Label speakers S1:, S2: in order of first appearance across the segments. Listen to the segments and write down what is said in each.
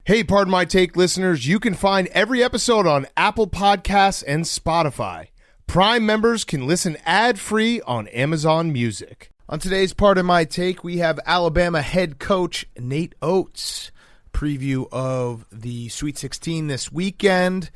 S1: Hey, Pardon My Take listeners, you can find every episode on Apple Podcasts and Spotify. Prime members can listen ad-free on Amazon Music. On today's Pardon My Take, we have Alabama head coach Nate Oats. Preview of the Sweet 16 this weekend,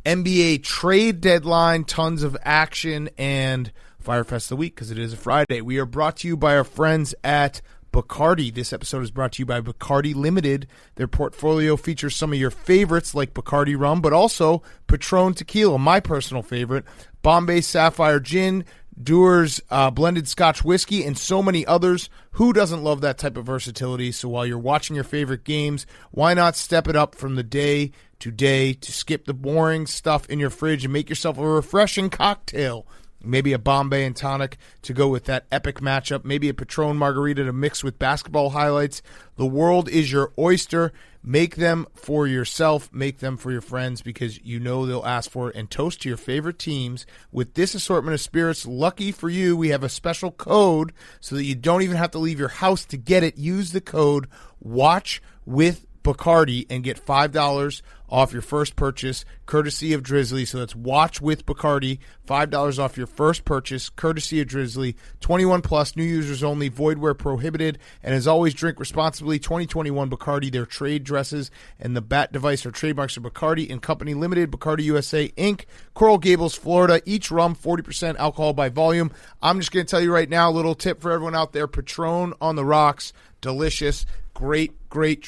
S1: NBA trade deadline, tons of action, and Fyre Fest of the week because it is a Friday. We are brought to you by our friends at Bacardi. This episode is brought to you by Bacardi Limited. Their portfolio features some of your favorites like Bacardi Rum, but also Patron Tequila, my personal favorite, Bombay Sapphire Gin, Dewar's blended Scotch whiskey, and so many others. Who doesn't love that type of versatility? So while you're watching your favorite games, why not step it up from the day to skip the boring stuff in your fridge and make yourself a refreshing cocktail? Maybe a Bombay and tonic to go with that epic matchup. Maybe a Patron margarita to mix with basketball highlights. The world is your oyster. Make them for yourself. Make them for your friends because you know they'll ask for it. And toast to your favorite teams with this assortment of spirits. Lucky for you, we have a special code so that you don't even have to leave your house to get it. Use the code WATCH with Bacardi and get $5 off your first purchase, courtesy of Drizzly. So that's Watch with Bacardi, $5 off your first purchase, courtesy of Drizzly. 21 plus, new users only, void where prohibited. And as always, drink responsibly. 2021 Bacardi, their trade dresses and the bat device are trademarks of Bacardi and Company Limited, Bacardi USA Inc., Coral Gables, Florida. Each rum, 40% alcohol by volume. I'm just going to tell you right now, a little tip for everyone out there, Patron on the rocks, delicious. Great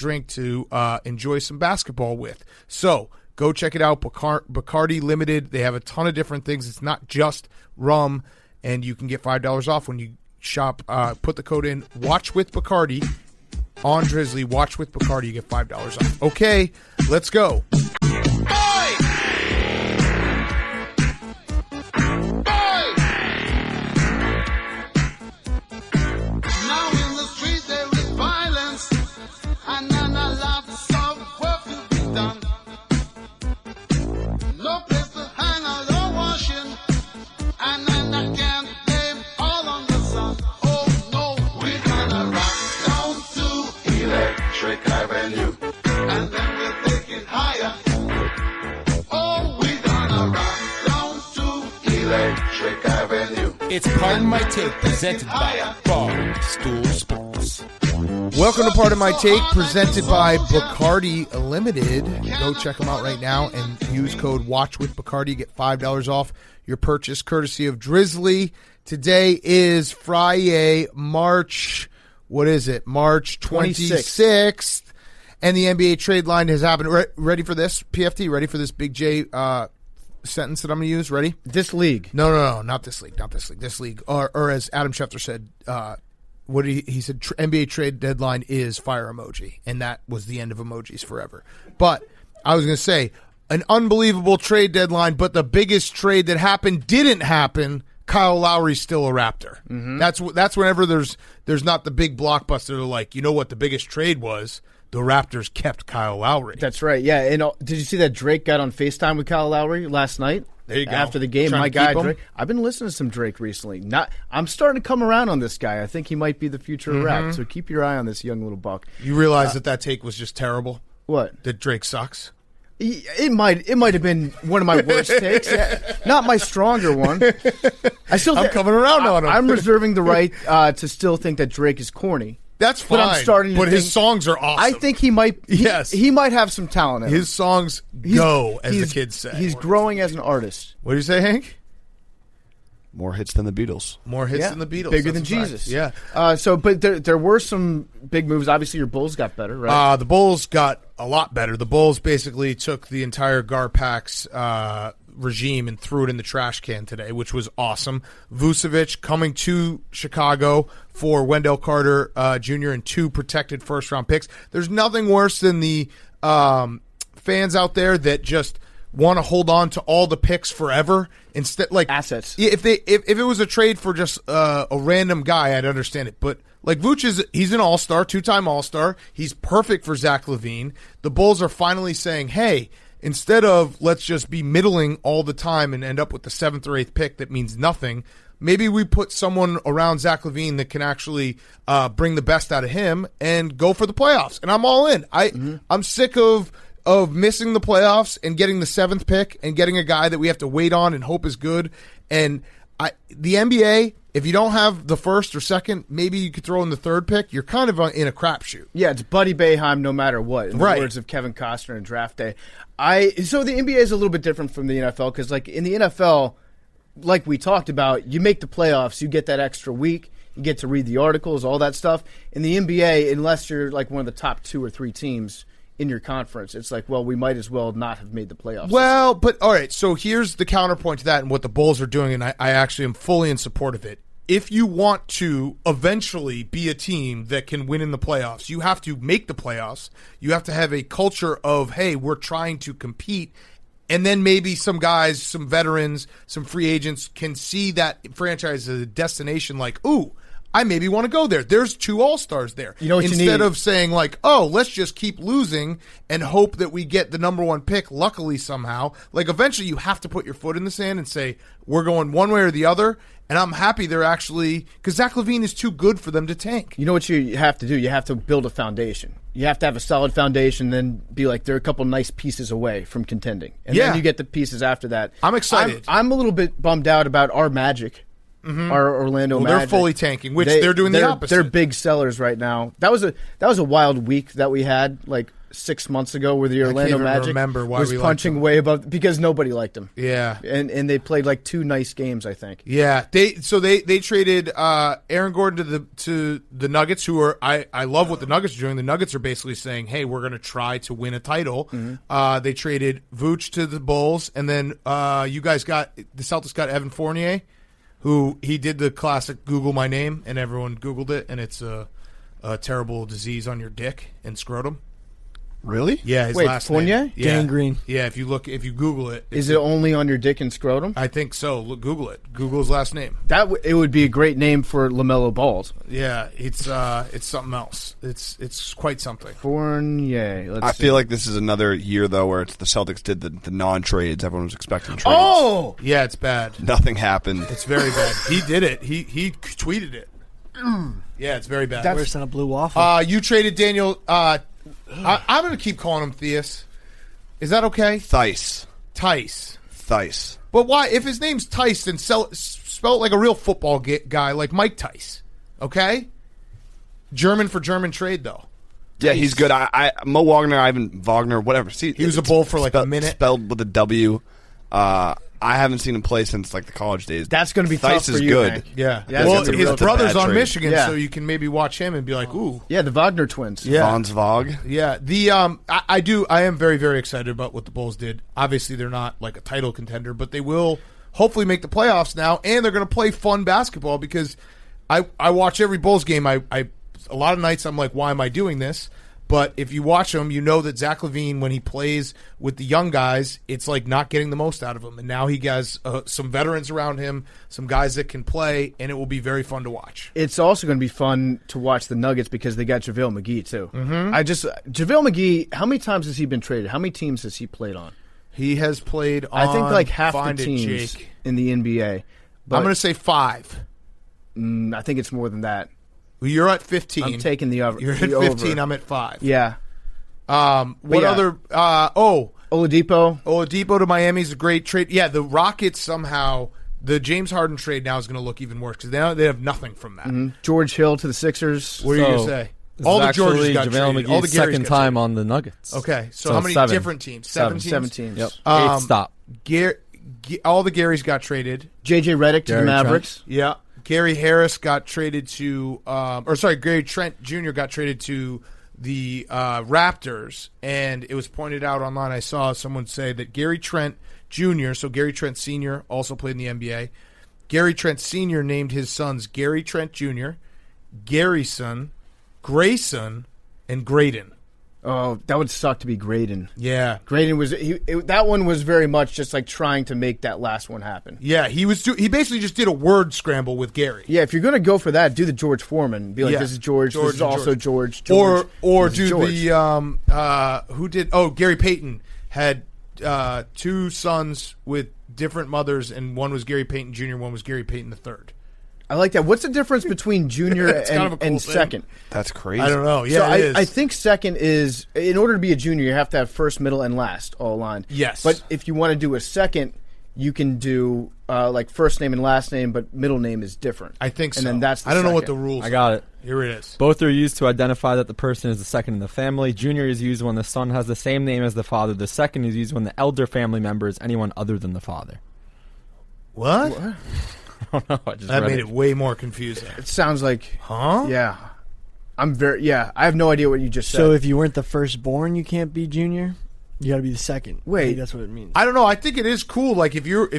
S1: drink to enjoy some basketball with. So go check it out, Bacardi Limited. They have a ton of different things. It's not just rum, and you can get $5 off when you shop. Put the code in, Watch with Bacardi on Drizzly. Watch with Bacardi, you get $5 off. Okay, let's go.
S2: It's Pardon My Take, presented by Barstool Sports.
S1: Welcome to Pardon My Take, presented by Bacardi Limited. Go check them out right now and use code WATCH with Bacardi. Get $5 off your purchase, courtesy of Drizzly. Today is Friday, March 26th. And the NBA trade line has happened. Ready for this, PFT? Ready for this Big J sentence that I'm going to use? Ready?
S3: This league.
S1: No, not this league. This league. Or as Adam Schefter said, he said NBA trade deadline is fire emoji. And that was the end of emojis forever. But I was going to say, an unbelievable trade deadline, but the biggest trade that happened didn't happen. Kyle Lowry's still a Raptor. Mm-hmm. That's whenever there's not the big blockbuster. They're like, you know what the biggest trade was? The Raptors kept Kyle Lowry.
S3: That's right. Yeah. And did you see that Drake got on FaceTime with Kyle Lowry last night?
S1: There you go.
S3: After the game, my guy Drake. I've been listening to some Drake recently. I'm starting to come around on this guy. I think he might be the future of rap. So keep your eye on this young little buck.
S1: You realize that take was just terrible?
S3: What?
S1: That Drake sucks?
S3: It might have been one of my worst takes. Yeah, not my stronger one. I'm
S1: coming around on him.
S3: I'm reserving the right to still think that Drake is corny.
S1: That's fine. But his songs are awesome.
S3: I think he might.
S1: Yes,
S3: he might have some talent. In him.
S1: His songs go, as the kids say.
S3: He's growing as an artist.
S1: What do you say, Hank?
S4: More hits than the Beatles.
S1: More hits than the Beatles.
S3: Bigger than Jesus.
S1: Yeah.
S3: But there were some big moves. Obviously, your Bulls got better, right?
S1: The Bulls got a lot better. The Bulls basically took the entire Garpax regime and threw it in the trash can today, which was awesome. Vucevic coming to Chicago for Wendell Carter Jr. and 2 protected first-round picks. There's nothing worse than the fans out there that just want to hold on to all the picks forever instead, like
S3: assets.
S1: If it was a trade for just a random guy, I'd understand it. But like Vooch he's an all-star, 2-time all-star. He's perfect for Zach LaVine. The Bulls are finally saying, hey, instead of let's just be middling all the time and end up with the 7th or 8th pick that means nothing, maybe we put someone around Zach LaVine that can actually bring the best out of him and go for the playoffs. And I'm all in. I'm sick of missing the playoffs and getting the 7th pick and getting a guy that we have to wait on and hope is good. And the NBA, if you don't have the 1st or 2nd, maybe you could throw in the 3rd pick. You're kind of in a crapshoot.
S3: Yeah, it's Buddy Boeheim no matter what, in the words of Kevin Costner in Draft Day. So the NBA is a little bit different from the NFL because, like, in the NFL, like we talked about, you make the playoffs, you get that extra week, you get to read the articles, all that stuff. In the NBA, unless you're like one of the top 2 or 3 teams in your conference, it's like, well, we might as well not have made the playoffs.
S1: Well, but all right, so here's the counterpoint to that and what the Bulls are doing, and I actually am fully in support of it. If you want to eventually be a team that can win in the playoffs, you have to make the playoffs. You have to have a culture of, hey, we're trying to compete. And then maybe some guys, some veterans, some free agents can see that franchise as a destination like, ooh, I maybe want to go there. There's 2 all-stars there.
S3: You know what
S1: Instead
S3: you need?
S1: of saying like, oh, let's just keep losing and hope that we get the number 1 pick, luckily somehow. Like eventually you have to put your foot in the sand and say, we're going one way or the other. And I'm happy they're actually – because Zach LaVine is too good for them to tank.
S3: You know what you have to do? You have to build a foundation. You have to have a solid foundation, then be like, they're a couple nice pieces away from contending. And then you get the pieces after that.
S1: I'm excited.
S3: I'm a little bit bummed out about our Magic. Our Orlando Magic.
S1: They're fully tanking, which they're doing the opposite.
S3: They're big sellers right now. That was a wild week that we had like 6 months ago where the Orlando Magic
S1: remember why
S3: was
S1: we
S3: punching way above because nobody liked them.
S1: Yeah,
S3: and they played like 2 nice games, I think.
S1: Yeah, they traded Aaron Gordon to the Nuggets, who are I love what the Nuggets are doing. The Nuggets are basically saying, hey, we're going to try to win a title. They traded Vooch to the Bulls, and then the Celtics got Evan Fournier, who he did the classic Google my name, and everyone Googled it, and it's a terrible disease on your dick and scrotum.
S4: Really?
S1: Yeah, his
S3: Wait,
S1: last
S3: Fournier?
S1: name. Yeah.
S2: Gangrene.
S1: Yeah, if you Google it.
S3: Is it only on your dick and scrotum?
S1: I think so. Look, Google it. Google his last name.
S3: It would be a great name for LaMelo Balls.
S1: Yeah, it's something else. It's quite something.
S3: Fournier.
S4: I feel like this is another year, though, where it's the Celtics did the non-trades. Everyone was expecting trades.
S3: Oh!
S1: Yeah, it's bad.
S4: Nothing happened.
S1: It's very bad. He did it. He tweeted it. Yeah, it's very bad.
S2: Where's on a blue waffle?
S1: You traded Daniel. I'm going to keep calling him Theus. Is that okay?
S4: Theis.
S1: Tice. But why? If his name's Tice, then spell it like a real football guy, like Mike Tice. Okay? German for German trade, though.
S4: Yeah, he's good. Mo Wagner, Ivan Wagner, whatever. See,
S1: he was a Bull for like a minute.
S4: Spelled with a W. I haven't seen him play since like the college days.
S3: That's going to be
S4: Theis
S3: tough for
S4: is
S3: you,
S4: good.
S3: Hank.
S1: Yeah.
S3: Yeah,
S1: Well,
S3: that's a
S1: his
S3: real-
S1: brother's on
S4: trade.
S1: Michigan,
S3: Yeah.
S1: so you can maybe watch him and be like, ooh.
S3: Yeah, the Wagner twins.
S1: Yeah.
S4: Vons Vog.
S1: Yeah, I am very, very excited about what the Bulls did. Obviously, they're not like a title contender, but they will hopefully make the playoffs now, and they're going to play fun basketball because I watch every Bulls game. A lot of nights I'm like, why am I doing this? But if you watch him, you know that Zach LaVine, when he plays with the young guys, it's like not getting the most out of him. And now he has some veterans around him, some guys that can play, and it will be very fun to watch.
S3: It's also going to be fun to watch the Nuggets because they got JaVale McGee, too. JaVale McGee, how many times has he been traded? How many teams has he played on?
S1: He has played on,
S3: I think like half the
S1: find it,
S3: teams
S1: Jake.
S3: in the NBA. But
S1: I'm going to say 5.
S3: I think it's more than that.
S1: Well, you're at 15.
S3: I'm taking the over.
S1: You're at
S3: the
S1: 15.
S3: over.
S1: I'm at 5.
S3: Yeah.
S1: What
S3: yeah.
S1: other? Oladipo to Miami is a great trade. Yeah, the Rockets somehow. The James Harden trade now is going to look even worse because they have nothing from that.
S3: George Hill to the Sixers.
S1: What are you going to say?
S2: This
S1: All
S2: is
S1: the Georges
S2: actually
S1: got
S2: JaVale
S1: traded. All the
S2: McGee's
S1: Garys
S2: second
S1: got
S2: time
S1: traded.
S2: on the Nuggets.
S1: Okay, so how many
S2: 7.
S1: different teams? 7 teams.
S3: 7 teams.
S2: Yep.
S1: Um,
S2: 8th stop.
S1: All the Garys got traded.
S3: JJ Redick to the
S2: Gary
S3: Mavericks.
S1: Yeah. Gary Harris got traded to Gary Trent Jr. got traded to the Raptors, and it was pointed out online. I saw someone say that Gary Trent Jr., so Gary Trent Sr. also played in the NBA. Gary Trent Sr. named his sons Gary Trent Jr., Garyson, Grayson, and Graydon.
S3: Oh, that would suck to be Graydon.
S1: Yeah.
S3: Graydon was that one was very much just like trying to make that last one happen.
S1: Yeah, he basically just did a word scramble with Gary.
S3: Yeah, if you're going to go for that, do the George Foreman. Be like,
S1: Yeah.
S3: this is George, this is
S1: and
S3: also George.
S1: Or
S3: this is
S1: do
S3: George.
S1: the who did? Oh, Gary Payton had two sons with different mothers, and one was Gary Payton Jr., one was Gary Payton III.
S3: I like that. What's the difference between junior and second?
S4: That's crazy.
S1: I don't know. Yeah,
S3: so
S1: it is.
S3: I think second is, in order to be a junior, you have to have first, middle, and last all aligned.
S1: Yes.
S3: But if you want to do a second, you can do like first name and last name, but middle name is different.
S1: I think so.
S3: And then that's the
S1: I don't know what
S3: second.
S1: the rules are.
S2: I got it.
S1: Here it is.
S2: Both are used to identify that the person is the second in the family. Junior is used when the son has the same name as the father. The second is used when the elder family member is anyone other than the father.
S1: What?
S2: I don't know. I just
S1: That
S2: read
S1: made it way more confusing.
S3: It sounds like,
S1: Huh?
S3: yeah. I have no idea what you just said.
S5: So if you weren't the firstborn, you can't be junior? You got to be the second.
S3: Wait.
S5: I think that's what it means.
S1: I don't know. I think it is cool. Like if you're an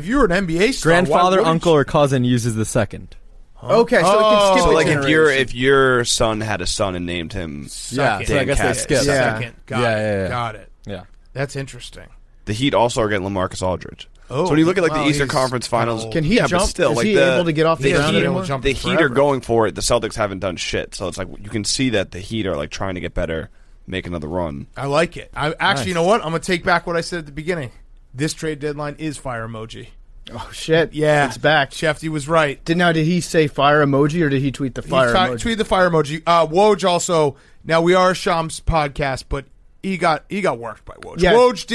S1: NBA star,
S2: Grandfather,
S1: why wouldn't
S2: uncle,
S1: you-
S2: or cousin uses the second.
S3: Okay, so it can skip
S4: So
S3: a
S4: like
S3: generation.
S4: if your son had a son and named him
S1: Second.
S2: so I guess they
S4: Dan
S2: skip.
S1: Second. Got
S2: Yeah,
S1: it.
S2: yeah, yeah.
S1: Got it.
S2: Yeah.
S1: That's interesting.
S4: the Heat also are getting LaMarcus Aldridge.
S1: Oh,
S4: so when you look at like
S1: well,
S4: the Eastern
S1: he's
S4: Conference Finals,
S1: kinda
S3: Can he
S4: yeah,
S3: jump?
S4: but still,
S3: Is
S4: like
S3: he
S4: the,
S3: able to get off the ground
S1: Heat
S3: anymore?
S1: will jump
S4: the Heat
S1: forever.
S4: are going for it. The Celtics haven't done shit, so it's like you can see that the Heat are like trying to get better, make another run.
S1: I like it. I actually,
S2: Nice.
S1: you know what? I'm gonna take back what I said at the beginning. This trade deadline is Fyre emoji.
S3: Oh shit!
S1: Yeah,
S3: it's back.
S1: Shefty was right.
S3: Did he say fire emoji or did he tweet the fire
S1: He
S3: emoji?
S1: tweeted the Fyre emoji. Woj also. Now we are Sham's podcast, but he got worked by Woj.
S3: Yeah.
S1: Woj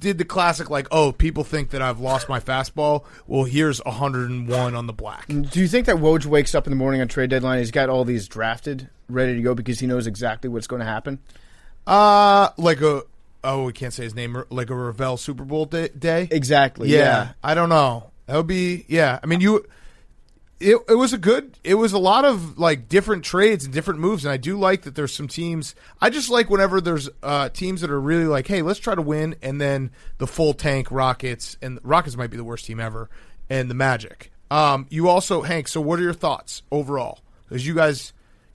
S1: did the classic like, oh, people think that I've lost my fastball. Well, here's 101 on the black.
S3: Do you think that Woj wakes up in the morning on trade deadline? He's got all these drafted, ready to go because he knows exactly what's going to happen.
S1: We can't say his name. Like a Ravel Super Bowl day.
S3: Exactly.
S1: Yeah, I don't know. That would be I mean, It was a lot of like different trades and different moves, and I do like that there's some teams. I just like whenever there's teams that are really like, hey, let's try to win, and then the full tank Rockets, and Rockets might be the worst team ever, and the Magic. You also, Hank, so what are your thoughts overall? Because you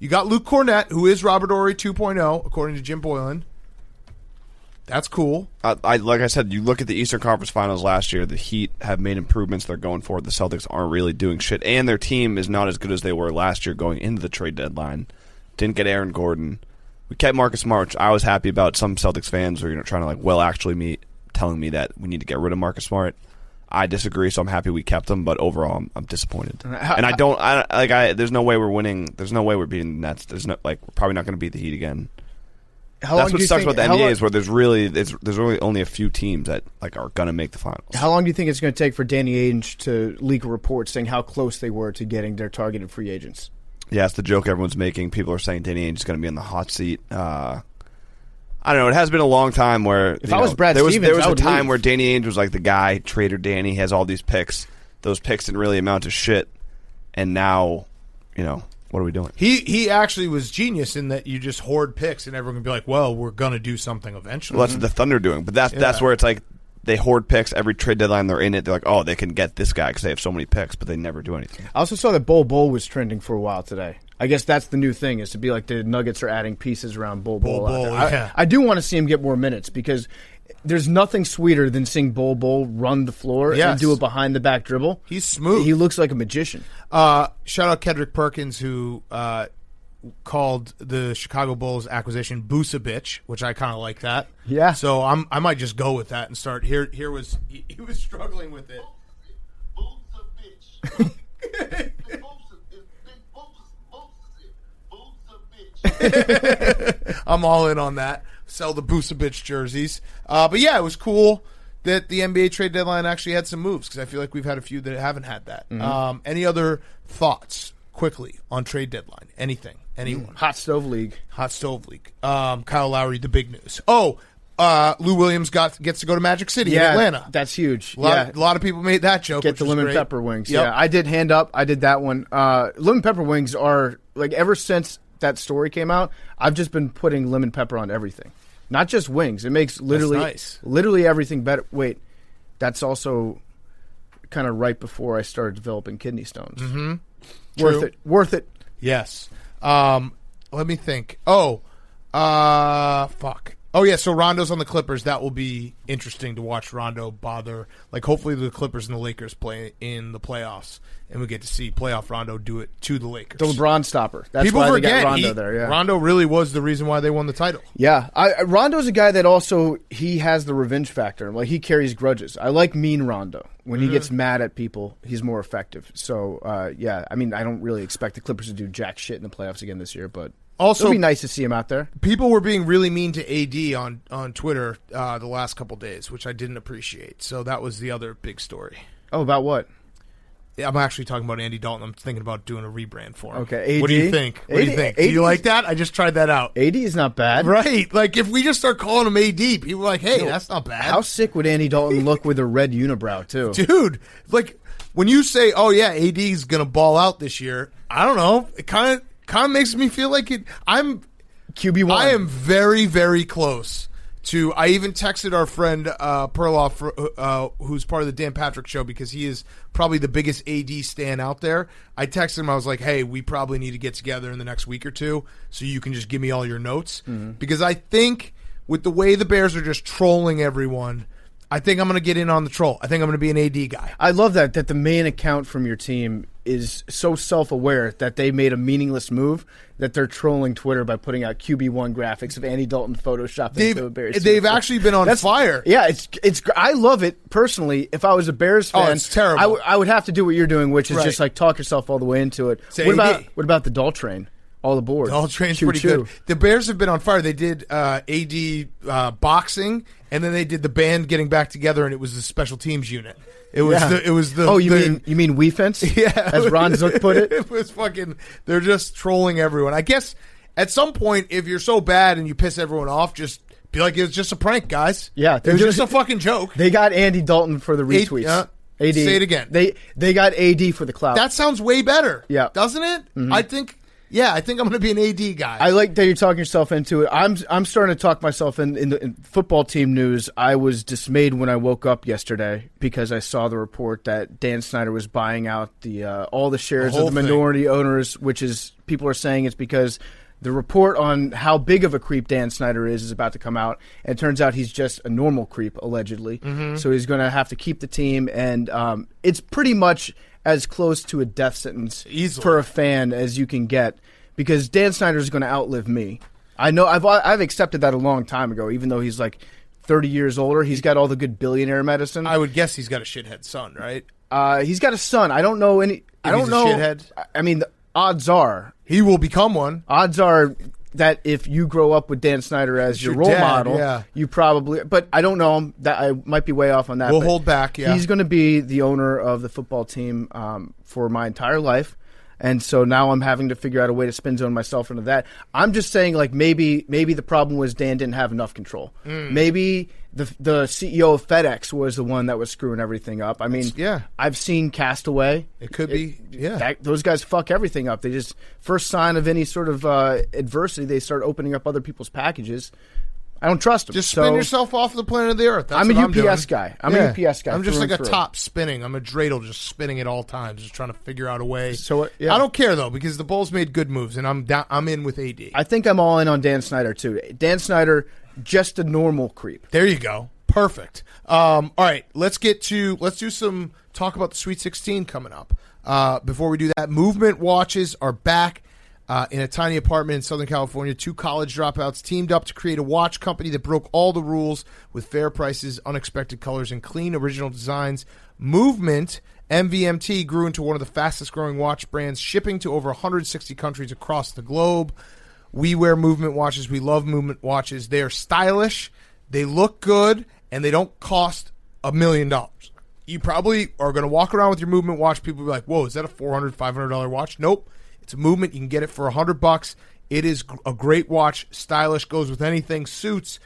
S1: got Luke Cornett, who is Robert Horry 2.0, according to Jim Boylan. That's cool.
S4: Like I said, you look at the Eastern Conference Finals last year, the Heat have made improvements. They're going forward. The Celtics aren't really doing shit, and their team is not as good as they were last year going into the trade deadline. Didn't get Aaron Gordon. We kept Marcus Smart, which I was happy about. Some Celtics fans were trying to telling me that we need to get rid of Marcus Smart. I disagree, so I'm happy we kept him, but overall I'm disappointed. And there's no way we're winning. There's no way we're beating the Nets. We're probably not going to beat the Heat again. That's what sucks about the NBA is where there's really only a few teams that like are going to make the finals.
S3: How long do you think it's going to take for Danny Ainge to leak a report saying how close they were to getting their targeted free agents?
S4: Yeah, it's the joke everyone's making. People are saying Danny Ainge is going to be in the hot seat. I don't know. It has been a long time where
S3: if I was Brad
S4: there was
S3: Stevens,
S4: a time
S3: leave.
S4: where Danny Ainge was like the guy, Trader Danny, has all these picks. Those picks didn't really amount to shit, and now, what are we doing?
S1: He actually was genius in that you just hoard picks and everyone can be like, well, we're going to do something eventually.
S4: Well, that's what the Thunder doing. But that's where it's like they hoard picks. Every trade deadline they're in it. They're like, oh, they can get this guy because they have so many picks, but they never do anything.
S3: I also saw that Bol Bol was trending for a while today. I guess that's the new thing, is to be like the Nuggets are adding pieces around Bol Bol. I do want to see him get more minutes because there's nothing sweeter than seeing Bol Bol run the floor and do a behind-the-back dribble.
S1: He's smooth.
S3: He looks like a magician.
S1: Shout out Kedrick Perkins, who called the Chicago Bulls acquisition "Boosa bitch," which I kind of like that.
S3: Yeah.
S1: So I might just go with that and start. He was struggling with it. I'm all in on that. Sell the Boosa bitch jerseys. But yeah, it was cool that the NBA trade deadline actually had some moves because I feel like we've had a few that haven't had that.
S3: Mm-hmm.
S1: Any other thoughts quickly on trade deadline? Anything? Anyone?
S3: Hot Stove League.
S1: Hot Stove League. Kyle Lowry, the big news. Lou Williams gets to go to Magic City in Atlanta.
S3: That's huge.
S1: A lot of people made that joke.
S3: Get the
S1: which was
S3: lemon
S1: great.
S3: pepper wings.
S1: Yep.
S3: Yeah, I did hand up. I did that one. Lemon pepper wings are, like, ever since that story came out, I've just been putting lemon pepper on everything. Not just wings. It makes literally everything better. Wait, that's also kind of right before I started developing kidney stones.
S1: Mm-hmm.
S3: Worth it.
S1: Yes. Let me think. Fuck. Oh, yeah, so Rondo's on the Clippers. That will be interesting to watch Rondo bother. Like, hopefully the Clippers and the Lakers play in the playoffs, and we get to see playoff Rondo do it to the Lakers.
S3: The LeBron stopper. That's
S1: People
S3: why
S1: forget
S3: they got Rondo there, yeah.
S1: Rondo really was the reason why they won the title.
S3: Yeah. Rondo's a guy that also, he has the revenge factor. Like, he carries grudges. I like mean Rondo. When he gets mad at people, he's more effective. So, yeah, I mean, I don't really expect the Clippers to do jack shit in the playoffs again this year, but... Also, it'll be nice to see him out there.
S1: People were being really mean to AD on Twitter the last couple days, which I didn't appreciate. So that was the other big story.
S3: Oh, about what?
S1: Yeah, I'm actually talking about Andy Dalton. I'm thinking about doing a rebrand for him.
S3: Okay, AD?
S1: What do you think? What do you think? Do you like that? I just tried that out.
S3: AD is not bad.
S1: Right. Like, if we just start calling him AD, people are like, hey, that's not bad.
S3: How sick would Andy Dalton look with a red unibrow, too?
S1: Dude, like, when you say, oh, yeah, AD's going to ball out this year, I don't know. It kind of makes me feel like I'm
S3: QB1.
S1: I am very, very close to. I even texted our friend Perloff, who's part of the Dan Patrick Show, because he is probably the biggest AD stan out there. I texted him. I was like, "Hey, we probably need to get together in the next week or two, so you can just give me all your notes." Because I think with the way the Bears are just trolling everyone, I think I'm going to get in on the troll. I think I'm going to be an AD guy.
S3: I love that the main account from your team is so self-aware that they made a meaningless move that they're trolling Twitter by putting out QB1 graphics of Andy Dalton photoshopped into a Bears.
S1: They've actually been on fire.
S3: Yeah, it's. I love it personally. If I was a Bears fan,
S1: it's terrible.
S3: I would have to do what you're doing, which is just like talk yourself all the way into it. What about the Doll Train? All aboard.
S1: The Doll Train's pretty good. The Bears have been on fire. They did AD boxing, and then they did the band getting back together, and it was the special teams unit. It was the.
S3: Oh, you mean WeFence?
S1: Yeah,
S3: as Ron Zook put it.
S1: It was fucking. They're just trolling everyone. I guess at some point, if you're so bad and you piss everyone off, just be like, it's just a prank, guys.
S3: Yeah,
S1: it was just a fucking joke.
S3: They got Andy Dalton for the retweets. AD.
S1: Say it again.
S3: They got AD for the clout.
S1: That sounds way better.
S3: Yeah,
S1: doesn't it? Mm-hmm. I think I'm going to be an AD guy.
S3: I like that you're talking yourself into it. I'm starting to talk myself in football team news. I was dismayed when I woke up yesterday because I saw the report that Dan Snyder was buying out all the shares of the minority owners, which is people are saying it's because the report on how big of a creep Dan Snyder is about to come out, and it turns out he's just a normal creep, allegedly. Mm-hmm. So he's going to have to keep the team, and it's pretty much as close to a death sentence for a fan as you can get, because Dan Snyder is going to outlive me. I know I've accepted that a long time ago, even though he's like 30 years older. He's got all the good billionaire medicine.
S1: I would guess he's got a shithead son, right?
S3: He's got a son. I don't know any. I don't know.
S1: Shithead?
S3: I mean, the odds are
S1: he will become one.
S3: Odds are that if you grow up with Dan Snyder as your role model, you probably. But I don't know him. That I might be way off on that.
S1: We'll hold back. Yeah,
S3: he's going to be the owner of the football team for my entire life, and so now I'm having to figure out a way to spin zone myself into that. I'm just saying, like maybe the problem was Dan didn't have enough control. Maybe the CEO of FedEx was the one that was screwing everything up. I mean, I've seen Castaway.
S1: It could be,
S3: those guys fuck everything up. They just, first sign of any sort of adversity, they start opening up other people's packages. I don't trust them.
S1: Just spin yourself off the planet of the earth. That's
S3: I'm
S1: what
S3: a UPS guy. I'm a UPS guy.
S1: I'm just like a top spinning. I'm a dreidel just spinning at all times, just trying to figure out a way.
S3: So
S1: I don't care, though, because the Bulls made good moves, and I'm in with AD.
S3: I think I'm all in on Dan Snyder, too. Dan Snyder, just a normal creep.
S1: There you go. Perfect. All right, let's do some talk about the Sweet 16 coming up. Before we do that, movement watches are back in a tiny apartment in Southern California. 2 college dropouts teamed up to create a watch company that broke all the rules with fair prices, unexpected colors, and clean original designs. Movement, MVMT, grew into one of the fastest-growing watch brands, shipping to over 160 countries across the globe. We wear Movement watches. We love Movement watches. They are stylish, they look good, and they don't cost $1 million. You probably are going to walk around with your Movement watch. People will be like, whoa, is that a $400, $500 watch? Nope. It's a Movement. You can get it for $100. It is a great watch. Stylish, goes with anything. Suits,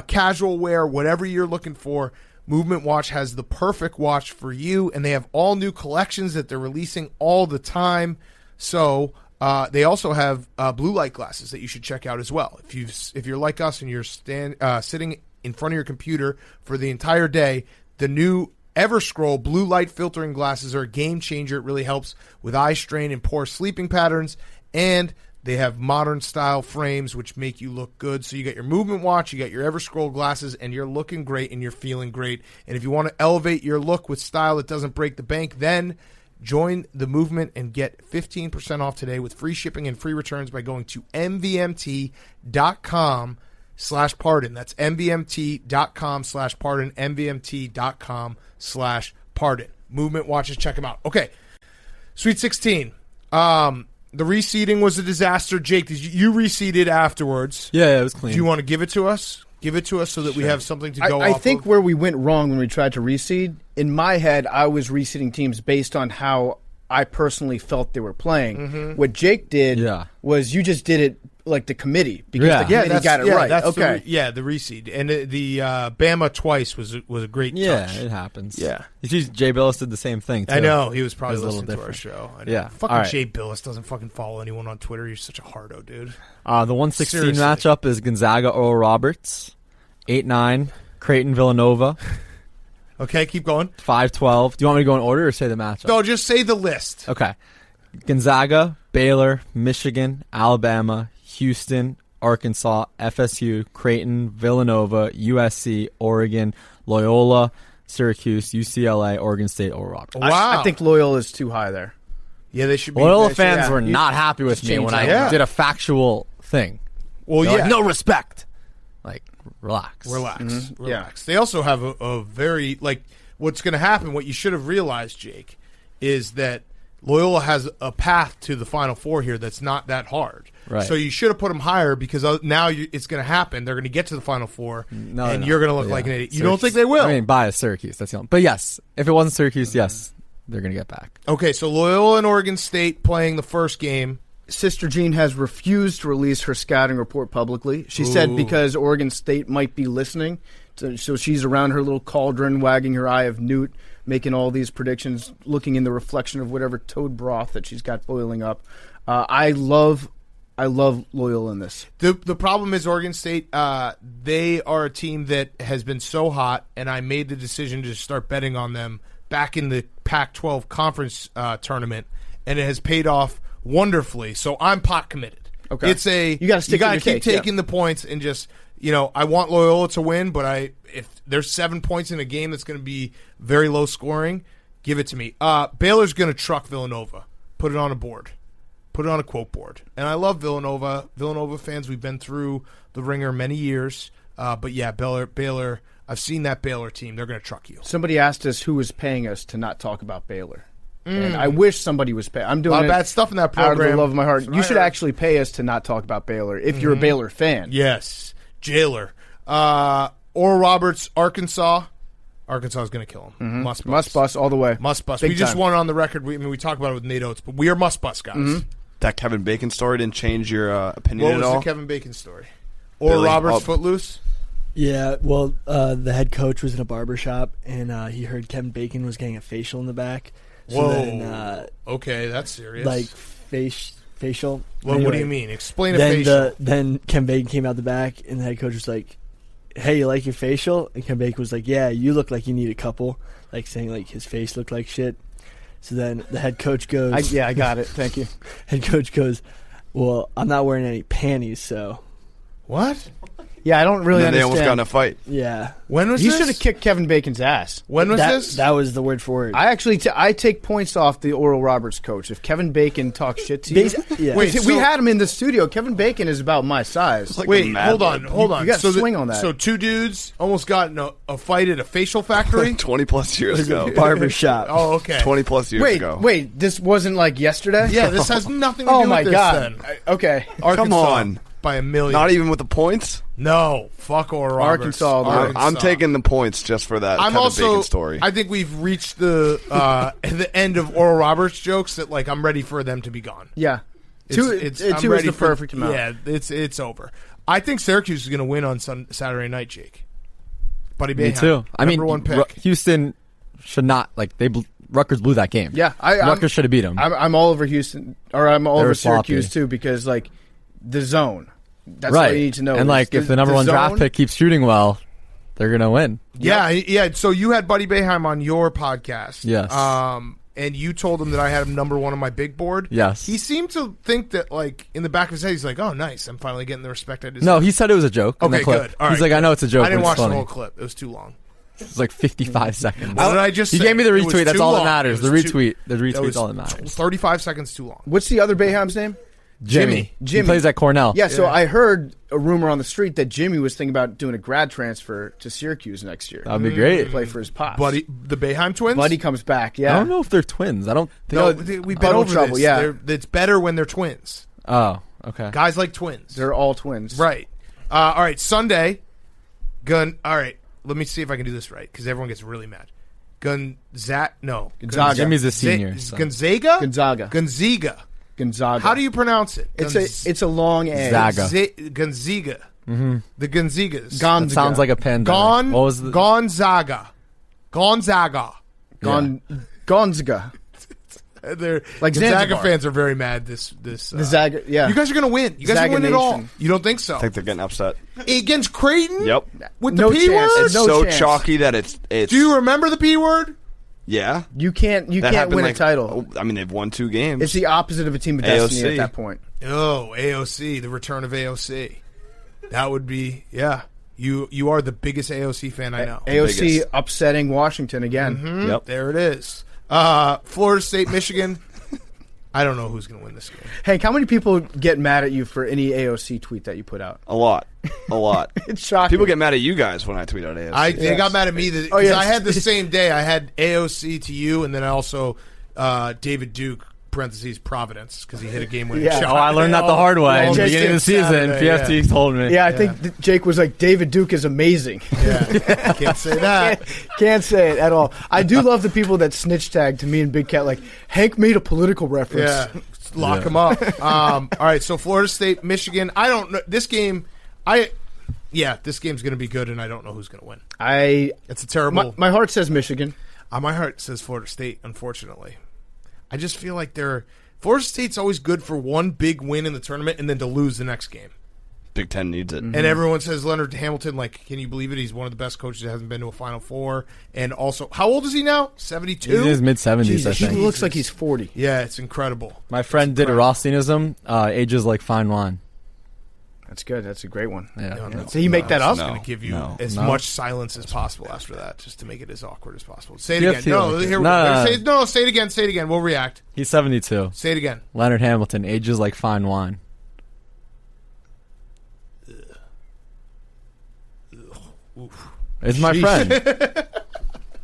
S1: casual wear, whatever you're looking for. Movement Watch has the perfect watch for you, and they have all new collections that they're releasing all the time. So they also have blue light glasses that you should check out as well. If you're like us and you're sitting in front of your computer for the entire day, the new Everscroll blue light filtering glasses are a game changer. It really helps with eye strain and poor sleeping patterns. And They have modern style frames which make you look good. So you got your movement watch, you got your Everscroll glasses, and you're looking great and you're feeling great. And if you want to elevate your look with style that doesn't break the bank, then join the movement and get 15% off today with free shipping and free returns by going to mvmt.com/pardon. That's mvmt.com/pardon, mvmt.com/pardon. Movement watches, check them out. Okay, Sweet 16. The reseeding was a disaster. Jake, did you reseeded afterwards?
S2: Yeah, it was clean.
S1: Do you want to give it to us? Give it to us so that we have something to go off
S3: I think
S1: of.
S3: where we went wrong when we tried to reseed, in my head, I was reseeding teams based on how I personally felt they were playing.
S1: Mm-hmm.
S3: What Jake did was you just did it like the committee because the committee got it right. Okay.
S1: The reseed. And the Bama twice was a great touch.
S2: Yeah, it happens.
S3: Yeah.
S2: You see, Jay Billis did the same thing, too.
S1: I know. He was probably
S2: It was a
S1: listening to
S2: little
S1: our
S2: different.
S1: show. I know.
S2: Yeah.
S1: Fucking
S2: All right.
S1: Jay Billis doesn't fucking follow anyone on Twitter. He's such a hardo, dude.
S2: The 116
S1: Seriously.
S2: matchup is Gonzaga, Oral Roberts. 8-9, Creighton, Villanova.
S1: Okay, keep going.
S2: 5-12. Do you want me to go in order or say the matchup?
S1: No, just say the list.
S2: Okay. Gonzaga, Baylor, Michigan, Alabama, Houston, Arkansas, FSU, Creighton, Villanova, USC, Oregon, Loyola, Syracuse, UCLA, Oregon State, Oral Roberts.
S1: Wow.
S3: I think Loyola is too high there.
S1: Yeah, they should be.
S2: Loyola
S1: they should-
S2: fans
S3: yeah,
S2: were
S3: you
S2: not happy with me
S3: change
S2: when
S3: that.
S2: I did a factual thing.
S1: Well,
S2: They're
S1: yeah.
S2: like, no respect. Like, relax.
S1: Relax.
S3: Mm-hmm.
S1: Relax. They also have a very, like, what's going to happen, what you should have realized, Jake, is that Loyola has a path to the Final Four here that's not that hard.
S2: Right.
S1: So you should have put them higher because now it's going to happen. They're going to get to the Final Four, and you're going to look like an idiot. You don't think they will?
S2: I mean, bias Syracuse. That's the only. But yes, if it wasn't Syracuse, yes, they're going to get back.
S1: Okay, so Loyola and Oregon State playing the first game.
S3: Sister Jean has refused to release her scouting report publicly. She said because Oregon State might be listening, so she's around her little cauldron, wagging her eye of newt, making all these predictions, looking in the reflection of whatever toad broth that she's got boiling up. I love Loyola in this.
S1: The problem is Oregon State, they are a team that has been so hot, and I made the decision to start betting on them back in the Pac-12 conference tournament, and it has paid off wonderfully. So I'm pot committed.
S3: Okay.
S1: It's
S3: You gotta stick
S1: you gotta
S3: with your
S1: keep
S3: take,
S1: taking the points and just, I want Loyola to win, but if there's 7 points in a game that's going to be very low scoring, give it to me. Baylor's going to truck Villanova. Put it on a board. Put it on a quote board. And I love Villanova. Villanova fans, we've been through the ringer many years. But yeah, Baylor, I've seen that Baylor team. They're going to truck you.
S3: Somebody asked us who was paying us to not talk about Baylor. And I wish somebody was paying. I'm doing
S1: A lot of
S3: it
S1: bad stuff in that
S3: out of
S1: program.
S3: the love of my heart.
S1: That's what
S3: You
S1: I
S3: should
S1: heard.
S3: actually pay us to not talk about Baylor if you're a Baylor fan.
S1: Yes. Jailer. Oral Roberts, Arkansas. Arkansas is going to kill him. Must bust.
S3: Must bust all the way.
S1: Must bust.
S3: Big
S1: We just
S3: time.
S1: won on the record. We talk about it with Nate Oates, but we are must bust guys.
S4: That Kevin Bacon story didn't change your opinion
S1: What
S4: at
S1: was
S4: all?
S1: the Kevin Bacon story? Oral
S4: Billy,
S1: Roberts,
S4: oh.
S1: Footloose?
S5: Yeah, well, the head coach was in a barber shop, and he heard Kevin Bacon was getting a facial in the back. So
S1: Whoa.
S5: then,
S1: Okay, that's serious.
S5: like, facial.
S1: What do
S5: Anyway,
S1: you mean? Explain a
S5: Then
S1: facial.
S5: then Kevin Bacon came out the back, and the head coach was like, "Hey, you like your facial?" And Kevin Bacon was like, "Yeah, you look like you need a couple," like saying like his face looked like shit. So then the head coach goes,
S3: I got it. Thank you.
S5: Head coach goes, "Well, I'm not wearing any panties, so
S1: What?
S3: Yeah, I don't really
S4: And then they
S3: understand.
S4: almost got in a fight.
S5: yeah."
S1: When was
S3: He
S1: this?
S3: should have kicked Kevin Bacon's ass.
S1: When was this?
S5: That was the word for it.
S3: I actually I take points off the Oral Roberts coach. If Kevin Bacon talks shit to you,
S5: Yeah.
S1: Wait,
S3: we
S1: so-
S3: had him in the studio. Kevin Bacon is about my size.
S4: Like
S1: Wait,
S4: a mad
S1: hold on,
S4: lib.
S1: hold on.
S3: You gotta
S1: so
S3: swing on that.
S1: So 2 dudes almost got in a fight at a facial factory?
S4: 20 plus years ago.
S5: barber shop.
S1: Oh, okay.
S4: 20 plus years ago.
S3: Wait, this wasn't like yesterday?
S1: Yeah, this has nothing to
S3: Oh
S1: do
S3: my
S1: with this
S3: god.
S1: then.
S3: Okay.
S1: Arkansas
S4: on.
S1: by a million.
S4: Not even with the points?
S1: No, fuck Oral Roberts.
S3: Arkansas, though.
S4: I'm taking the points just for that
S1: I'm
S4: Kevin
S1: also.
S4: Bacon story.
S1: I think we've reached the end of Oral Roberts jokes. That like I'm ready for them to be gone.
S3: Yeah.
S1: I'm
S3: Two is
S1: ready
S3: the
S1: for-
S3: perfect amount.
S1: Yeah, it's over. I think Syracuse is going to win on Saturday night, Jake. Buddy
S2: Me
S1: Boeheim,
S2: too. I mean,
S1: number one pick.
S2: Houston should not Rutgers blew that game.
S3: Yeah,
S2: Rutgers should have beat them.
S3: I'm all over Houston, or I'm all
S2: They were
S3: over Syracuse
S2: sloppy.
S3: too, because like the zone. That's
S2: right.
S3: all you need to know.
S2: And like, if the number one draft
S3: zone-
S2: pick keeps shooting well, they're gonna win.
S1: Yeah. So you had Buddy Boeheim on your podcast.
S2: Yes.
S1: and you told him that I had him number 1 on my big board.
S2: Yes.
S1: He seemed to think that, like, in the back of his head, he's like, oh, nice. I'm finally getting the respect I deserve.
S2: No, he said it was a joke. in the
S1: Okay,
S2: clip.
S1: good. All
S2: He's
S1: right,
S2: like, I know it's a joke.
S1: I didn't
S2: but
S1: watch
S2: it's funny.
S1: the whole clip. It was too long.
S2: It was like 55 seconds.
S1: What did I just
S2: He
S1: say?
S2: gave me the
S1: It was
S2: retweet. That's
S1: too
S2: all
S1: long.
S2: that matters.
S1: It
S2: The
S1: was
S2: retweet. The
S1: that
S2: retweet's
S1: was
S2: all that matters.
S1: 35 seconds too long.
S3: What's the other Boeheim's name?
S2: Jimmy.
S3: Jimmy.
S2: He plays at Cornell.
S3: Yeah, so I heard a rumor on the street that Jimmy was thinking about doing a grad transfer to Syracuse next year.
S2: That'd be great.
S3: To play for his pops.
S1: The Boeheim twins?
S3: Buddy comes back, yeah.
S2: I don't know if they're twins. I don't think.
S1: No, we've been
S3: Puddle
S1: over
S3: trouble,
S1: this.
S3: yeah.
S1: It's better when they're twins.
S2: Oh, okay.
S1: Guys like twins.
S3: They're all twins.
S1: Right. All right, Sunday. All right, let me see if I can do this right, because everyone gets really mad.
S3: Gonzaga.
S2: Jimmy's a senior. so.
S1: Gonzaga?
S3: Gonzaga.
S1: Gonzaga. How do you pronounce it?
S3: It's a long A.
S2: Zaga.
S1: Gonzaga. The Gonzagas.
S2: That sounds like a pandemic. What was the
S1: Gonzaga. Gonzaga.
S3: Gonzaga.
S1: They're,
S3: Like
S1: Gonzaga
S3: Zanzibar.
S1: fans are very mad. The
S3: Zaga, yeah.
S1: You guys are going to win. You guys
S3: Zaga
S1: are going to win it all.
S3: Nation.
S1: You don't think so?
S4: I think they're getting upset.
S1: Against Creighton?
S4: Yep.
S1: With the
S3: No
S1: P
S3: chance.
S1: word?
S4: It's
S3: No
S4: so
S3: chance.
S4: chalky that it's.
S1: Do you remember the P word?
S4: Yeah.
S3: You can't
S4: That happened
S3: win
S4: like-
S3: a title.
S4: I mean, they've won 2 games.
S3: It's the opposite of a team of destiny
S4: AOC.
S3: at that point.
S1: Oh, AOC, the return of AOC. That would be, yeah. You are the biggest AOC fan I know.
S3: AOC
S4: biggest.
S3: upsetting Washington again.
S4: Yep.
S1: There it is. Florida State, Michigan. I don't know who's going to win this game.
S3: Hank, how many people get mad at you for any AOC tweet that you put out?
S4: A lot.
S3: It's shocking.
S4: People get mad at you guys when I tweet out AFC.
S1: They got mad at me because
S3: Oh, yes.
S1: I had the same day. I had AOC to you, and then I also David Duke, parentheses, Providence, because he hit a game-winning
S3: Yeah.
S1: shot.
S2: Oh, I learned that the hard way. In the
S3: just
S2: beginning of the season,
S1: Saturday,
S2: PFT told me.
S3: Yeah, I think that Jake was like, David Duke is amazing.
S1: Yeah, can't say that.
S3: Can't say it at all. I do love the people that snitch tag to me and Big Cat like, Hank made a political reference.
S1: Yeah, lock him up. All right, so Florida State, Michigan. I don't know this game. This game's going to be good, and I don't know who's going to win. It's a terrible.
S3: My heart says Michigan.
S1: My heart says Florida State. Unfortunately, I just feel like Florida State's always good for one big win in the tournament and then to lose the next game.
S4: Big Ten needs it.
S1: And everyone says Leonard Hamilton, like, can you believe it? He's one of the best coaches that hasn't been to a Final Four. And also, how old is he now? 72?
S2: He's in his mid-70s, I
S3: Jesus, he
S2: think.
S3: looks like he's 40.
S1: Yeah, it's incredible.
S2: My friend did a Rothsteinism, ages like fine wine.
S3: That's good. That's a great one.
S2: Yeah.
S3: Did he make that up?
S1: I'm going to give you as
S2: No.
S1: much silence as possible after that, just to make it as awkward as possible. Say it
S2: You
S1: again.
S2: have to
S1: No,
S2: like it.
S1: here we
S2: No,
S1: go. Say it again. Say it again. We'll react.
S2: He's 72.
S1: Say it again.
S2: Leonard Hamilton, ages like fine wine. It's my friend.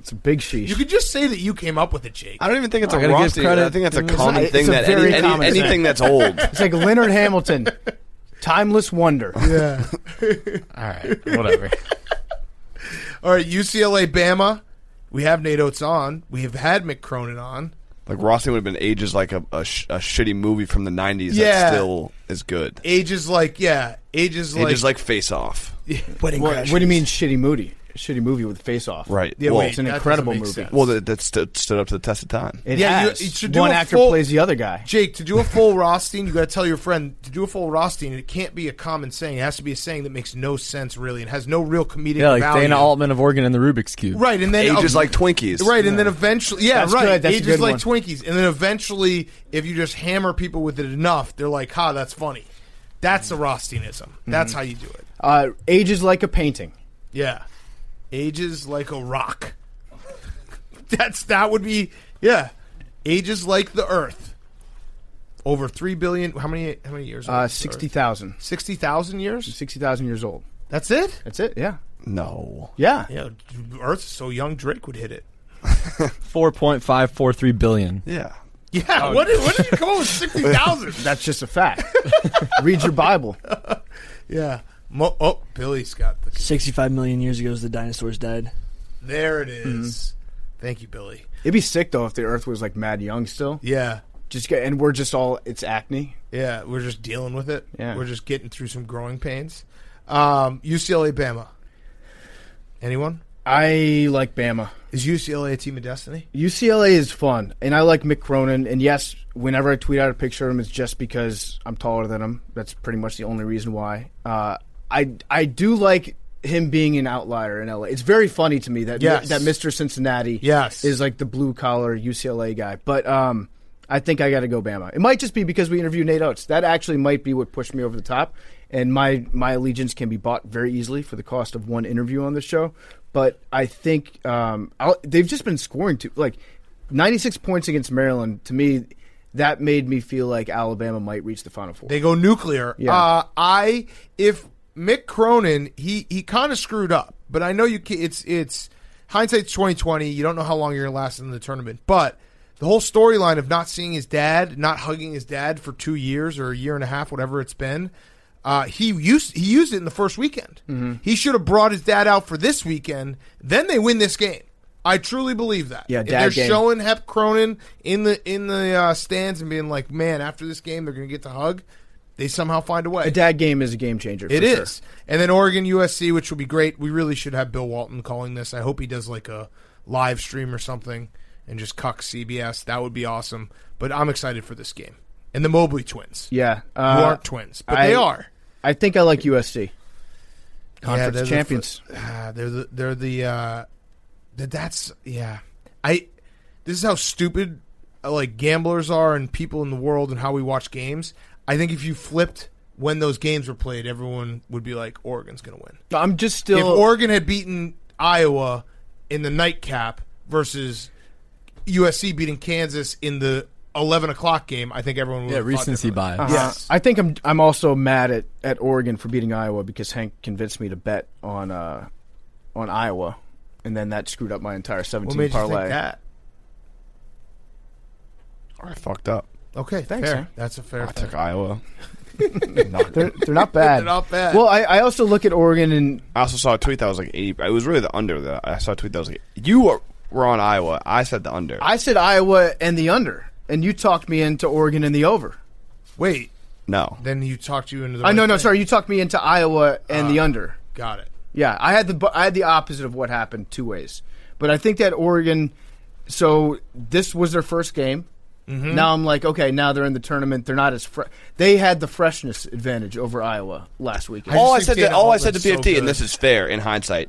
S3: It's a big sheesh.
S1: You could just say that you came up with it, Jake.
S4: I don't even think it's
S2: I
S4: a
S2: gotta give
S4: Rossi.
S2: credit.
S4: I think that's a
S2: It's
S4: common
S3: not-
S4: thing
S3: it's a
S4: that
S3: very common thing.
S4: anything that's old.
S3: It's like Leonard Hamilton, timeless wonder.
S1: Yeah.
S2: All right, whatever.
S1: All right, UCLA, Bama. We have Nate Oates on. We have had Mick Cronin on.
S4: Like Rossi would have been ages like a shitty movie from the 90s
S1: Yeah.
S4: that still is good.
S1: Ages like
S4: Ages like Face Off.
S3: What do you mean shitty movie? Shitty movie with Face Off.
S4: Right.
S1: Yeah,
S4: well,
S1: wait,
S3: It's an
S1: that
S3: incredible
S1: doesn't make
S3: movie.
S1: sense.
S4: well, that stood up to the test of time.
S3: It
S1: Yeah,
S3: has.
S1: you should do
S3: One
S1: a
S3: actor
S1: full-
S3: plays the other guy.
S1: Jake, to do a full Rothstein, you got to tell your friend to do a full Rothstein. It can't be a common saying. It has to be a saying that makes no sense really and has no real comedic
S2: Yeah, like
S1: value.
S2: Dana Altman of Oregon and the Rubik's Cube.
S1: Right, and then
S4: Ages like Twinkies.
S1: Right, and then eventually,
S3: That's
S1: right,
S3: good. That's a
S1: ages
S3: good
S1: like
S3: one.
S1: Twinkies, and then eventually, if you just hammer people with it enough, they're like, "Ha, that's funny." That's a Rothsteinism. That's how you do it.
S3: Ages like a painting.
S1: Yeah, ages like a rock. That would be ages like the Earth. Over 3 billion. How many years?
S3: 60,000.
S1: 60,000 years.
S3: 60,000 years old.
S1: That's it.
S3: That's it. Yeah.
S4: No.
S3: Yeah.
S1: Yeah, Earth's so young. Drake would hit it.
S2: 4.543 billion.
S4: Yeah.
S1: Yeah. What did you come up with 60,000?
S3: That's just a fact. Read your Bible.
S1: Yeah. Billy's got the.
S5: 65 million years ago, the dinosaurs died.
S1: There it is. Thank you, Billy.
S3: It'd be sick though if the Earth was like mad young still.
S1: Yeah.
S3: And we're just all it's acne.
S1: Yeah, we're just dealing with it.
S3: Yeah.
S1: We're just getting through some growing pains. UCLA, Bama. Anyone?
S3: I like Bama.
S1: Is UCLA a team of destiny?
S3: UCLA is fun, and I like Mick Cronin. And yes, whenever I tweet out a picture of him, it's just because I'm taller than him. That's pretty much the only reason why. I do like him being an outlier in LA. It's very funny to me that that Mr. Cincinnati is like the blue collar UCLA guy. But I think I got to go Bama. It might just be because we interviewed Nate Oats. That actually might be what pushed me over the top. And my allegiance can be bought very easily for the cost of one interview on this show. But I think they've just been scoring 96 points against Maryland. To me, that made me feel like Alabama might reach the Final Four.
S1: They go nuclear.
S3: Yeah.
S1: If Mick Cronin, he kind of screwed up, but I know it's hindsight's 2020. You don't know how long you're gonna last in the tournament, but the whole storyline of not seeing his dad, not hugging his dad for 2 years or a year and a half, whatever it's been, he used it in the first weekend. Mm-hmm. He should have brought his dad out for this weekend. Then they win this game. I truly believe that.
S3: Yeah,
S1: if they're showing Hep Cronin in the stands and being like, man, after this game they're gonna get to hug. They somehow find a way.
S3: A dad game is a game changer.
S1: It is. And then Oregon, USC, which will be great. We really should have Bill Walton calling this. I hope he does like a live stream or something and just cuck CBS. That would be awesome. But I'm excited for this game. And the Mobley twins.
S3: Yeah.
S1: Who aren't twins, but they are.
S3: I think I like USC. Conference champions.
S1: This is how stupid gamblers are and people in the world and how we watch games. I think if you flipped when those games were played, everyone would be like, Oregon's going to win.
S3: I'm just still...
S1: If Oregon had beaten Iowa in the nightcap versus USC beating Kansas in the 11 o'clock game, I think everyone would have
S2: recency bias.
S3: Uh-huh. Yes. I think I'm also mad at Oregon for beating Iowa because Hank convinced me to bet on Iowa, and then that screwed up my entire 17
S1: what made
S3: parlay.
S1: You think that?
S4: I fucked up.
S1: Okay,
S3: thanks.
S1: Fair.
S3: Man.
S1: That's a fair.
S4: I took Iowa.
S3: They're not bad.
S1: They're not bad.
S3: Well, I also look at Oregon and
S4: I also saw a tweet that was like 80. It was really the under. I saw a tweet that was like, you were on Iowa. I said the under.
S3: I said Iowa and the under, and you talked me into Oregon and the over.
S1: Wait,
S4: no.
S1: Then you talked you into the.
S3: No, sorry. You talked me into Iowa and the under.
S1: Got it.
S3: Yeah, I had the opposite of what happened 2 ways, but I think that Oregon. So this was their first game. Mm-hmm. Now I'm like, okay, now they're in the tournament. They're not as they had the freshness advantage over Iowa last weekend.
S4: All I said to PFT, and this is fair in hindsight,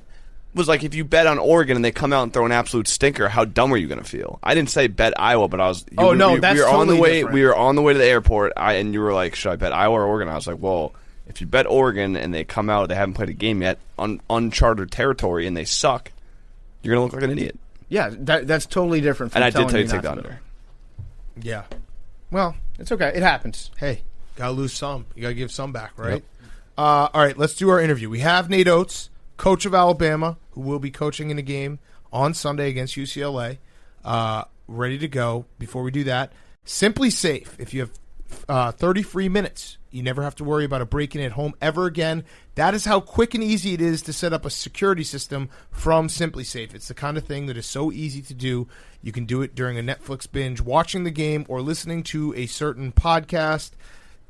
S4: was like if you bet on Oregon and they come out and throw an absolute stinker, how dumb are you going to feel? I didn't say bet Iowa, but I was.
S3: That's
S4: we were
S3: totally
S4: on the way.
S3: different.
S4: We were on the way to the airport, and you were like, should I bet Iowa or Oregon? I was like, well, if you bet Oregon and they come out, they haven't played a game yet on uncharted territory, and they suck, you're going to look like an idiot.
S3: Yeah, that's totally different. From
S4: and I did tell you
S3: me
S4: to take the
S3: not
S4: under.
S1: Yeah. Well,
S3: it's okay. It happens.
S1: Hey, gotta lose some. You gotta give some back, right? Yep. All right, let's do our interview. We have Nate Oats, coach of Alabama, who will be coaching in a game on Sunday against UCLA. Ready to go. Before we do that, Simply Safe. If you have 30 free minutes, you never have to worry about a break-in at home ever again. That is how quick and easy it is to set up a security system from Simply Safe. It's the kind of thing that is so easy to do. You can do it during a Netflix binge, watching the game, or listening to a certain podcast.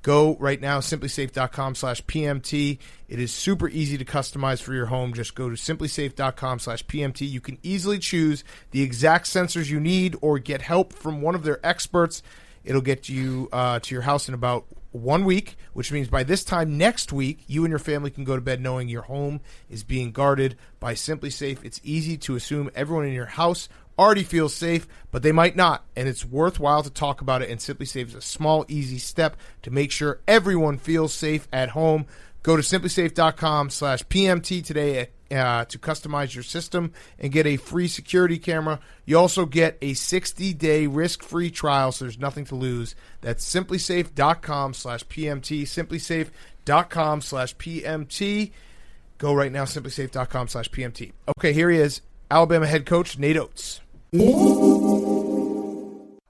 S1: Go right now, simplysafe.com/PMT. It is super easy to customize for your home. Just go to simplysafe.com/PMT. You can easily choose the exact sensors you need or get help from one of their experts. It'll get you to your house in about 1 week, which means by this time next week, you and your family can go to bed knowing your home is being guarded by Simply Safe. It's easy to assume everyone in your house already feels safe, but they might not, and it's worthwhile to talk about it, and Simply Safe is a small, easy step to make sure everyone feels safe at home. Go to simplysafe.com/PMT today to customize your system and get a free security camera. You also get a 60-day risk-free trial, so there's nothing to lose. That's simplysafe.com/PMT, simplysafe.com/PMT. Go right now, simplysafe.com/PMT. Okay, here he is, Alabama head coach Nate Oats.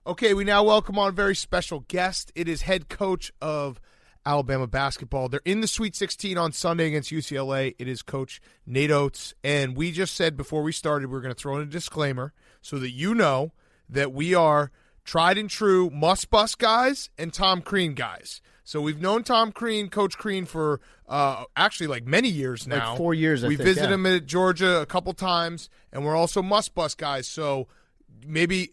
S1: Okay, we now welcome on a very special guest. It is head coach of Alabama basketball. They're in the Sweet 16 on Sunday against UCLA. It is Coach Nate Oats. And we just said before we started we were going to throw in a disclaimer so that you know that we are tried and true Must Bus guys and Tom Crean guys. So we've known Tom Crean, Coach Crean, for actually like many years now.
S3: Like 4 years, I think.
S1: We visited him at Georgia a couple times, and we're also Must Bus guys. So maybe,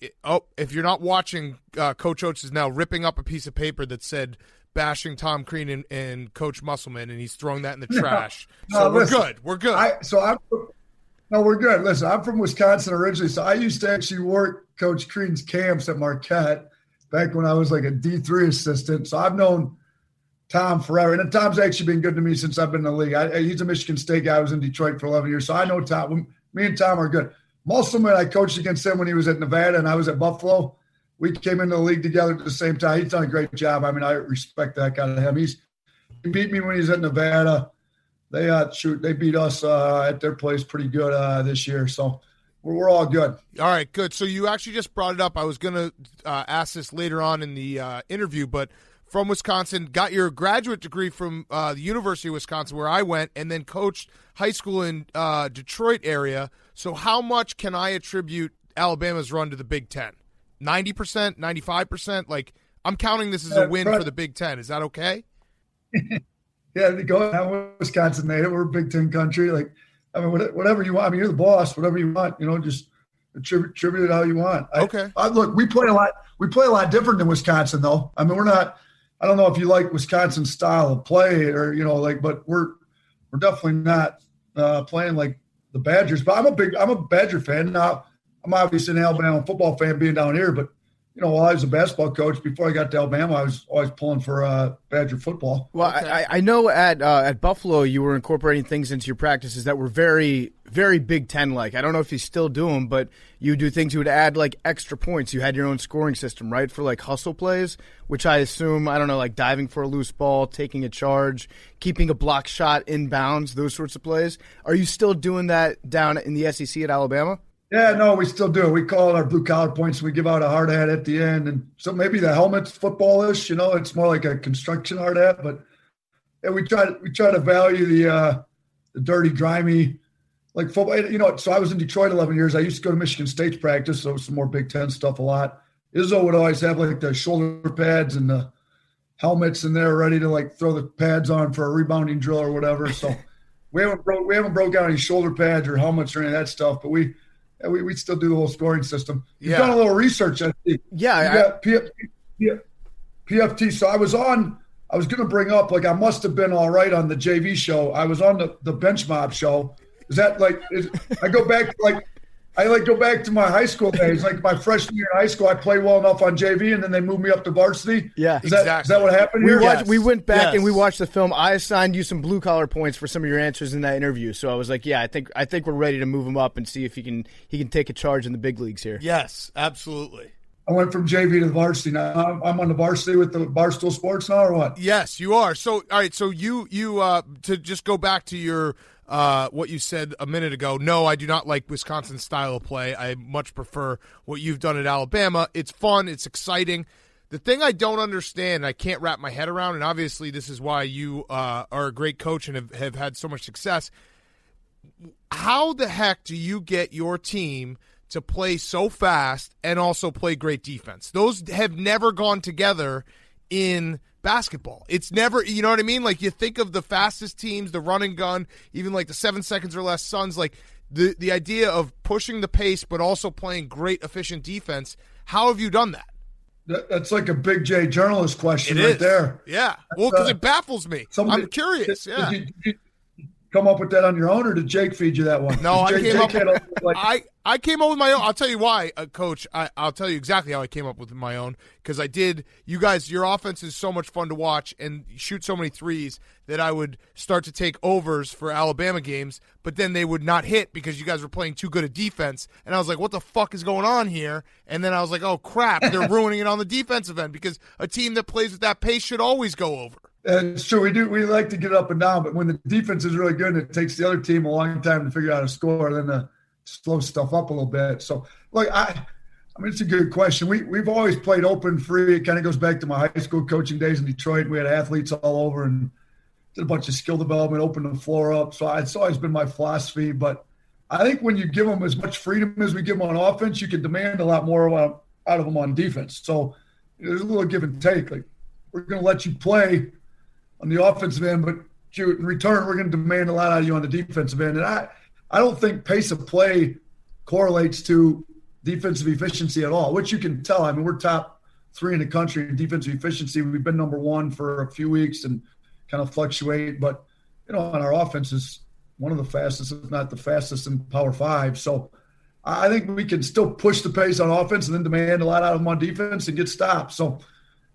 S1: if you're not watching, Coach Oats is now ripping up a piece of paper that said bashing Tom Crean and Coach Musselman, and he's throwing that in the trash. So we're good. We're good.
S6: We're good. Listen, I'm from Wisconsin originally, so I used to actually work Coach Crean's camps at Marquette back when I was like a D3 assistant. So I've known Tom forever. And Tom's actually been good to me since I've been in the league. He's a Michigan State guy. I was in Detroit for 11 years. So I know Tom. Me and Tom are good. Musselman, I coached against him when he was at Nevada and I was at Buffalo. We came into the league together at the same time. He's done a great job. I mean, I respect that guy to him. He beat me when he was at Nevada. They beat us at their place pretty good this year. So we're all good.
S1: All right, good. So you actually just brought it up. I was going to ask this later on in the interview, but from Wisconsin, got your graduate degree from the University of Wisconsin where I went, and then coached high school in Detroit area. So how much can I attribute Alabama's run to the Big Ten? 90%, 95%? Like, I'm counting this as a win for the Big Ten. Is that okay?
S6: Yeah, I'm Wisconsin native. We're a Big Ten country. Like, I mean, whatever you want. I mean, you're the boss. Whatever you want, just attribute it how you want.
S1: Okay.
S6: Look, we play a lot. We play a lot different than Wisconsin, though. I mean, we're not. I don't know if you like Wisconsin style of play, or but we're definitely not playing like the Badgers. But I'm a Badger fan. Now, I'm obviously an Alabama football fan being down here, but while I was a basketball coach, before I got to Alabama, I was always pulling for Badger football.
S3: Well, okay. I know at Buffalo you were incorporating things into your practices that were very, very Big Ten-like. I don't know if you still do them, but you do things you would add like extra points. You had your own scoring system, right, for like hustle plays, which I assume, I don't know, like diving for a loose ball, taking a charge, keeping a block shot in bounds, those sorts of plays. Are you still doing that down in the SEC at Alabama?
S6: Yeah, no, we still do. We call it our blue-collar points, and we give out a hard hat at the end. And so maybe the helmet's football-ish, it's more like a construction hard hat. But yeah, we try to value the dirty, grimy, like football. So I was in Detroit 11 years. I used to go to Michigan State's practice, so some more Big Ten stuff a lot. Izzo would always have like the shoulder pads and the helmets in there ready to like throw the pads on for a rebounding drill or whatever. So we haven't broke out any shoulder pads or helmets or any of that stuff, but we still do the whole scoring system. You've done a little research, I think.
S3: Yeah.
S6: PFT. So I was going to bring up, like, I must have been all right on the JV show. I was on the bench mob show. Is that I go back to my high school days, like my freshman year in high school. I played well enough on JV, and then they moved me up to varsity.
S3: Yeah,
S6: is that what happened here?
S3: We went back and we watched the film. I assigned you some blue collar points for some of your answers in that interview. So I was like, I think we're ready to move him up and see if he can take a charge in the big leagues here.
S1: Yes, absolutely.
S6: I went from JV to the varsity. Now I'm on the varsity with the Barstool Sports now, or what?
S1: Yes, you are. So all right. So you to just go back to your. What you said a minute ago. No, I do not like Wisconsin's style of play. I much prefer what you've done at Alabama. It's fun. It's exciting. The thing I don't understand, I can't wrap my head around, and obviously this is why you are a great coach and have had so much success. How the heck do you get your team to play so fast and also play great defense? Those have never gone together in basketball. It's never, you know what I mean? Like, you think of the fastest teams, the run and gun, even like the 7 seconds or less Suns, like the idea of pushing the pace but also playing great, efficient defense. How have you done that?
S6: That's like a Big J journalist question
S1: right
S6: there.
S1: Yeah. Well, because it baffles me. I'm curious.
S6: Did you come up with that on your own, or did Jake feed you that one?
S1: No, I came up with my own. I'll tell you why, Coach. I'll tell you exactly how I came up with my own, because I did. You guys, your offense is so much fun to watch and shoot so many threes that I would start to take overs for Alabama games, but then they would not hit because you guys were playing too good a defense. And I was like, what the fuck is going on here? And then I was like, oh, crap, they're ruining it on the defensive end, because a team that plays with that pace should always go over.
S6: It's true. We like to get up and down, but when the defense is really good and it takes the other team a long time to figure out how to score, then to slow stuff up a little bit. So, look, I mean, it's a good question. We've always played open, free. It kind of goes back to my high school coaching days in Detroit. We had athletes all over and did a bunch of skill development, opened the floor up. So it's always been my philosophy. But I think when you give them as much freedom as we give them on offense, you can demand a lot more out of them on defense. So there's a little give and take. Like, we're going to let you play on the offensive end, but in return, we're going to demand a lot out of you on the defensive end. And I don't think pace of play correlates to defensive efficiency at all, which you can tell. I mean, we're top 3 in the country in defensive efficiency. We've been number 1 for a few weeks and kind of fluctuate. But, on our offense is one of the fastest, if not the fastest in Power 5. So I think we can still push the pace on offense and then demand a lot out of them on defense and get stops. So,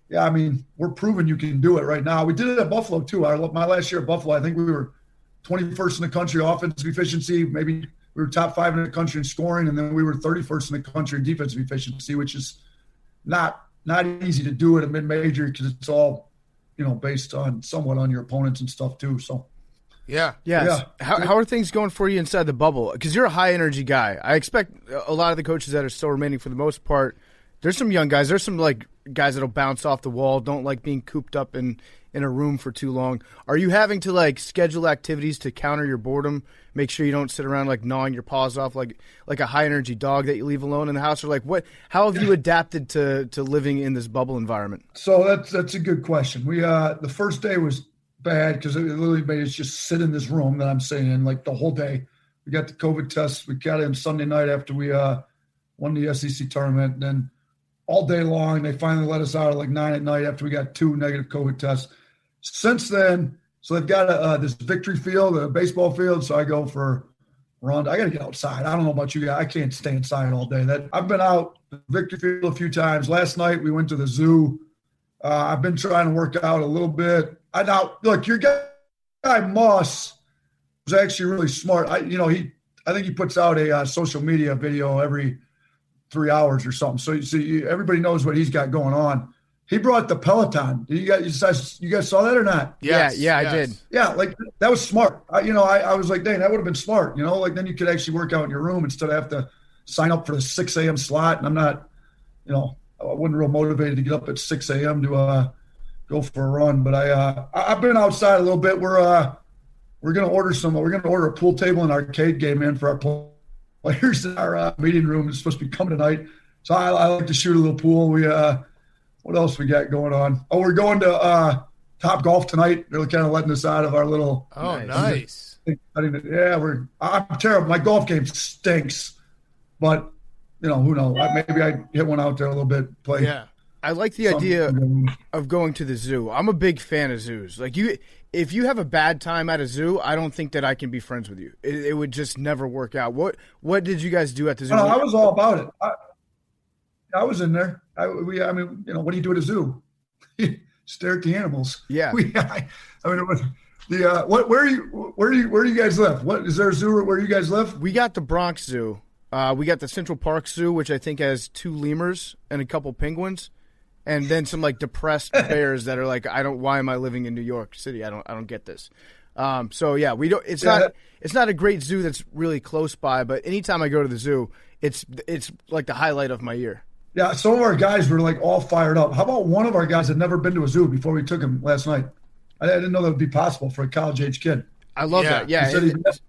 S6: yeah, I mean, we're proving you can do it right now. We did it at Buffalo, too. My last year at Buffalo, I think we were 21st in the country offensive efficiency. Maybe we were top 5 in the country in scoring, and then we were 31st in the country in defensive efficiency, which is not easy to do at a mid-major because it's all, based on somewhat on your opponents and stuff, too. So.
S3: Yeah. How are things going for you inside the bubble? Because you're a high-energy guy. I expect a lot of the coaches that are still remaining, for the most part, there's some young guys. There's some, guys that'll bounce off the wall, don't like being cooped up in a room for too long. Are you having to, schedule activities to counter your boredom, make sure you don't sit around, gnawing your paws off like a high-energy dog that you leave alone in the house? Or, how have you adapted to living in this bubble environment?
S6: So that's a good question. We the first day was bad because it literally made us just sit in this room that I'm sitting in the whole day. We got the COVID tests. We got in Sunday night after we won the SEC tournament. And then all day long, they finally let us out at 9 at night after we got 2 negative COVID tests. Since then, so they've got this victory field, a baseball field. So I go for a run. I got to get outside. I don't know about you guys. I can't stay inside all day. I've been out the victory field a few times. Last night we went to the zoo. I've been trying to work out a little bit. Look, your guy Moss was actually really smart. I think he puts out a social media video every 3 hours or something. So everybody knows what he's got going on. He brought the Peloton. You guys saw that or not?
S3: Yeah, I did.
S6: Yeah, that was smart. I was like, dang, that would have been smart. Then you could actually work out in your room instead of have to sign up for the 6 a.m. slot. And I'm not, I wasn't real motivated to get up at 6 a.m. to go for a run. But I've been outside a little bit. We're gonna order a pool table and arcade game in for our players in our meeting room. It's supposed to be coming tonight. So I like to shoot a little pool. We what else we got going on? Oh, we're going to Top Golf tonight. They're kind of letting us out of our little.
S1: Oh, nice.
S6: Yeah, I'm terrible. My golf game stinks, but who knows? Maybe I hit one out there a little bit. Play.
S3: Yeah, I like the idea of going to the zoo. I'm a big fan of zoos. If you have a bad time at a zoo, I don't think that I can be friends with you. It would just never work out. What did you guys do at the zoo?
S6: No, I was all about it. I was in there. What do you do at a zoo? Stare at the animals.
S3: Yeah.
S6: Where do you guys live? What is there a zoo where you guys live?
S3: We got the Bronx Zoo. We got the Central Park Zoo, which I think has 2 lemurs and a couple penguins, and then some depressed bears that are why am I living in New York City? I don't get this. So yeah, we don't. It's not a great zoo that's really close by, but anytime I go to the zoo, it's like the highlight of my year.
S6: Yeah, some of our guys were all fired up. How about one of our guys had never been to a zoo before we took him last night? I didn't know that would be possible for a college-age kid.
S3: I love that. Yeah,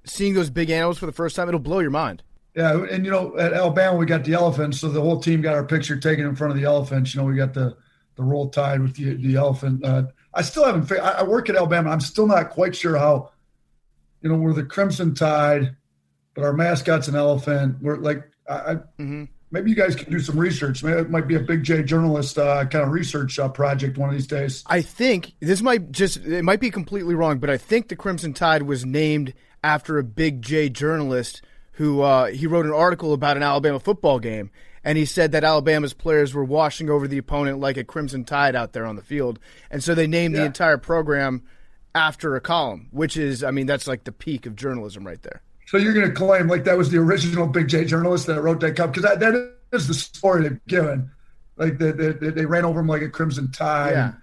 S3: seeing those big animals for the first time, it'll blow your mind.
S6: Yeah, and at Alabama we got the elephants, so the whole team got our picture taken in front of the elephants. We got the roll tide with the elephant. I still haven't. I work at Alabama. I'm still not quite sure how. We're the Crimson Tide, but our mascot's an elephant. We're maybe you guys can do some research. Maybe it might be a Big J journalist kind of research project one of these days.
S3: I think it might be completely wrong, but I think the Crimson Tide was named after a Big J journalist who he wrote an article about an Alabama football game, and he said that Alabama's players were washing over the opponent like a Crimson Tide out there on the field, and so they named the entire program after a column, which is, that's the peak of journalism right there.
S6: So you're going to claim that was the original Big J journalist that wrote that cup? Because that is the story they've given. They ran over him like a Crimson Tide.
S3: Yeah.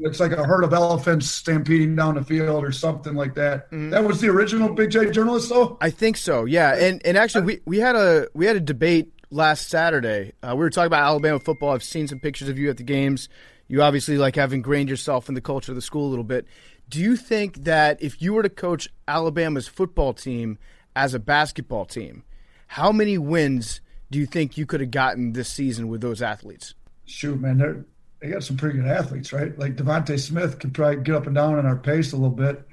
S6: It's like a herd of elephants stampeding down the field or something like that. Mm-hmm. That was the original Big J journalist, though?
S3: I think so, yeah. And actually, we had a debate last Saturday. We were talking about Alabama football. I've seen some pictures of you at the games. You obviously have ingrained yourself in the culture of the school a little bit. Do you think that if you were to coach Alabama's football team as a basketball team, how many wins do you think you could have gotten this season with those athletes?
S6: Shoot, man, they got some pretty good athletes, right? Devontae Smith could probably get up and down on our pace a little bit.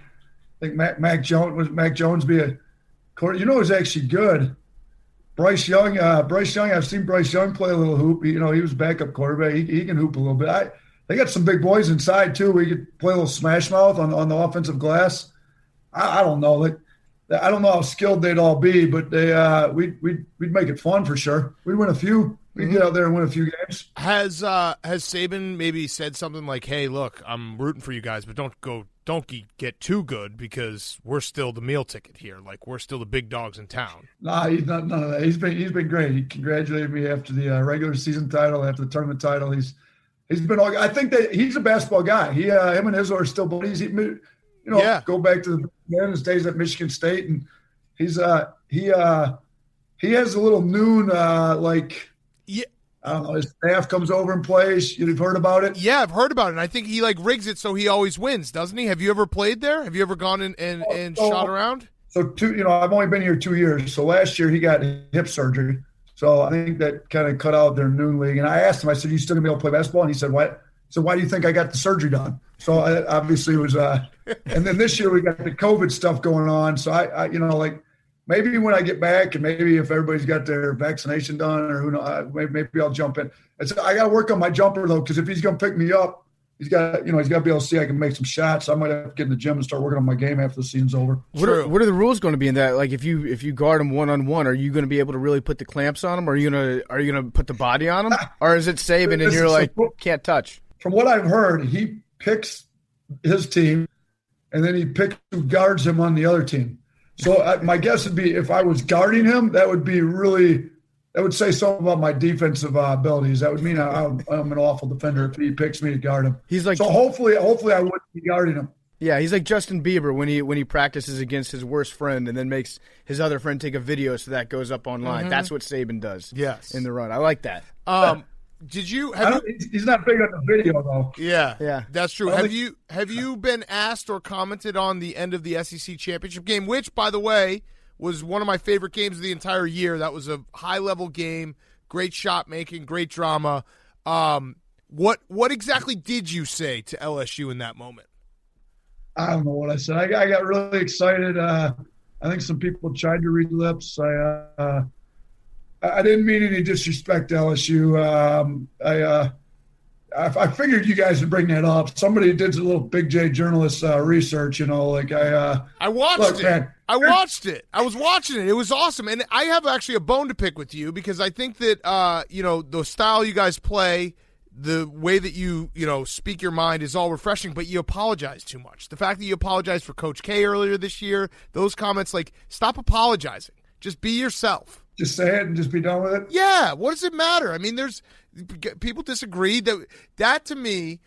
S6: I think Mac Jones be a – who's actually good Bryce Young. I've seen Bryce Young play a little hoop. He was backup quarterback. He can hoop a little bit. They got some big boys inside too. We could play a little smash mouth on the offensive glass. I don't know. I don't know how skilled they'd all be, but we'd make it fun for sure. We'd win a few. We'd get out there and win a few games.
S1: Has Saban maybe said something like, "Hey, look, I'm rooting for you guys, but don't get too good because we're still the meal ticket here. Like we're still the big dogs in town."
S6: Nah, he's not none of that. He's been great. He congratulated me after the regular season title, after the tournament title. He's been. I think that he's a basketball guy. Him and Izzo are still buddies. Go back to his days at Michigan State, and he has a little noon
S1: Yeah.
S6: I don't know. His staff comes over and plays. You've heard about it?
S1: Yeah, I've heard about it. And I think he rigs it so he always wins, doesn't he? Have you ever played there? Have you ever gone in and shot around?
S6: So I've only been here 2 years. So last year he got hip surgery. So I think that kind of cut out their noon league. And I asked him, I said, "You still gonna be able to play basketball?" And he said, "What?" So why do you think I got the surgery done? So obviously it was. And then this year we got the COVID stuff going on. So I maybe when I get back and maybe if everybody's got their vaccination done or who knows, maybe I'll jump in. I got to work on my jumper though, because if he's going to pick me up, he's got to be able to see I can make some shots. I might have to get in the gym and start working on my game after the season's over.
S3: What are the rules going to be in that? Like if you guard him 1-on-1, are you going to be able to really put the clamps on him? Or are you gonna put the body on him? Or is it Saban and you're like can't touch?
S6: From what I've heard, he picks his team and then he picks who guards him on the other team. So my guess would be if I was guarding him, that would say something about my defensive abilities. That would mean I'm an awful defender if he picks me to guard him. So hopefully I wouldn't be guarding him.
S3: Yeah, he's like Justin Bieber when he practices against his worst friend and then makes his other friend take a video so that goes up online. Mm-hmm. That's what Saban does.
S1: Yes,
S3: in the run. I like that.
S6: He's not big on the video though.
S1: Yeah, that's true. Have you been asked or commented on the end of the SEC championship game, which, by the way, was one of my favorite games of the entire year? That was a high level game, great shot making, great drama. What exactly did you say to LSU in that moment?
S6: I don't know what I said. I got really excited. I think some people tried to read lips. I didn't mean any disrespect to LSU. I figured you guys would bring that up. Somebody did a little Big J journalist research, I watched
S1: it. Man, I watched it. I was watching it. It was awesome. And I have actually a bone to pick with you because I think that, the style you guys play, the way that you speak your mind is all refreshing, but you apologize too much. The fact that you apologized for Coach K earlier this year, those comments, stop apologizing. Just be yourself.
S6: Just say it and just be done with it?
S1: Yeah. What does it matter? I mean, there's people disagree. That to me,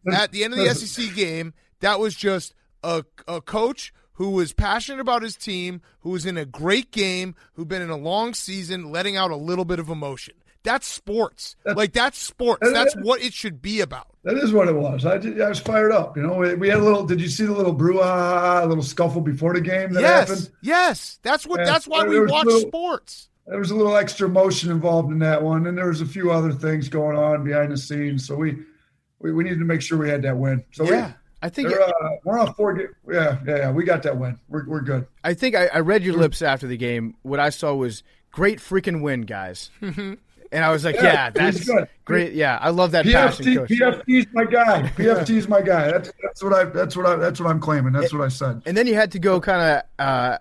S1: at the end of the SEC game, that was just a coach who was passionate about his team, who was in a great game, who'd been in a long season, letting out a little bit of emotion. That's sports. That's sports. That's what it should be about.
S6: That is what it was. I was fired up. We had a little. Did you see the little brouhaha, a little scuffle before the game that happened?
S1: Yes. That's why we watch sports.
S6: There was a little extra emotion involved in that one, and there was a few other things going on behind the scenes. So we needed to make sure we had that win. So
S3: I think
S6: we're on 4 games. Yeah, we got that win. We're good.
S3: I think I read your lips after the game. What I saw was great freaking win, guys. And I was like, that's great. Yeah, I love that passion, Coach.
S6: PFT's my guy. PFT's my guy. That's what I'm claiming. That's what I said.
S3: And then you had to go kind of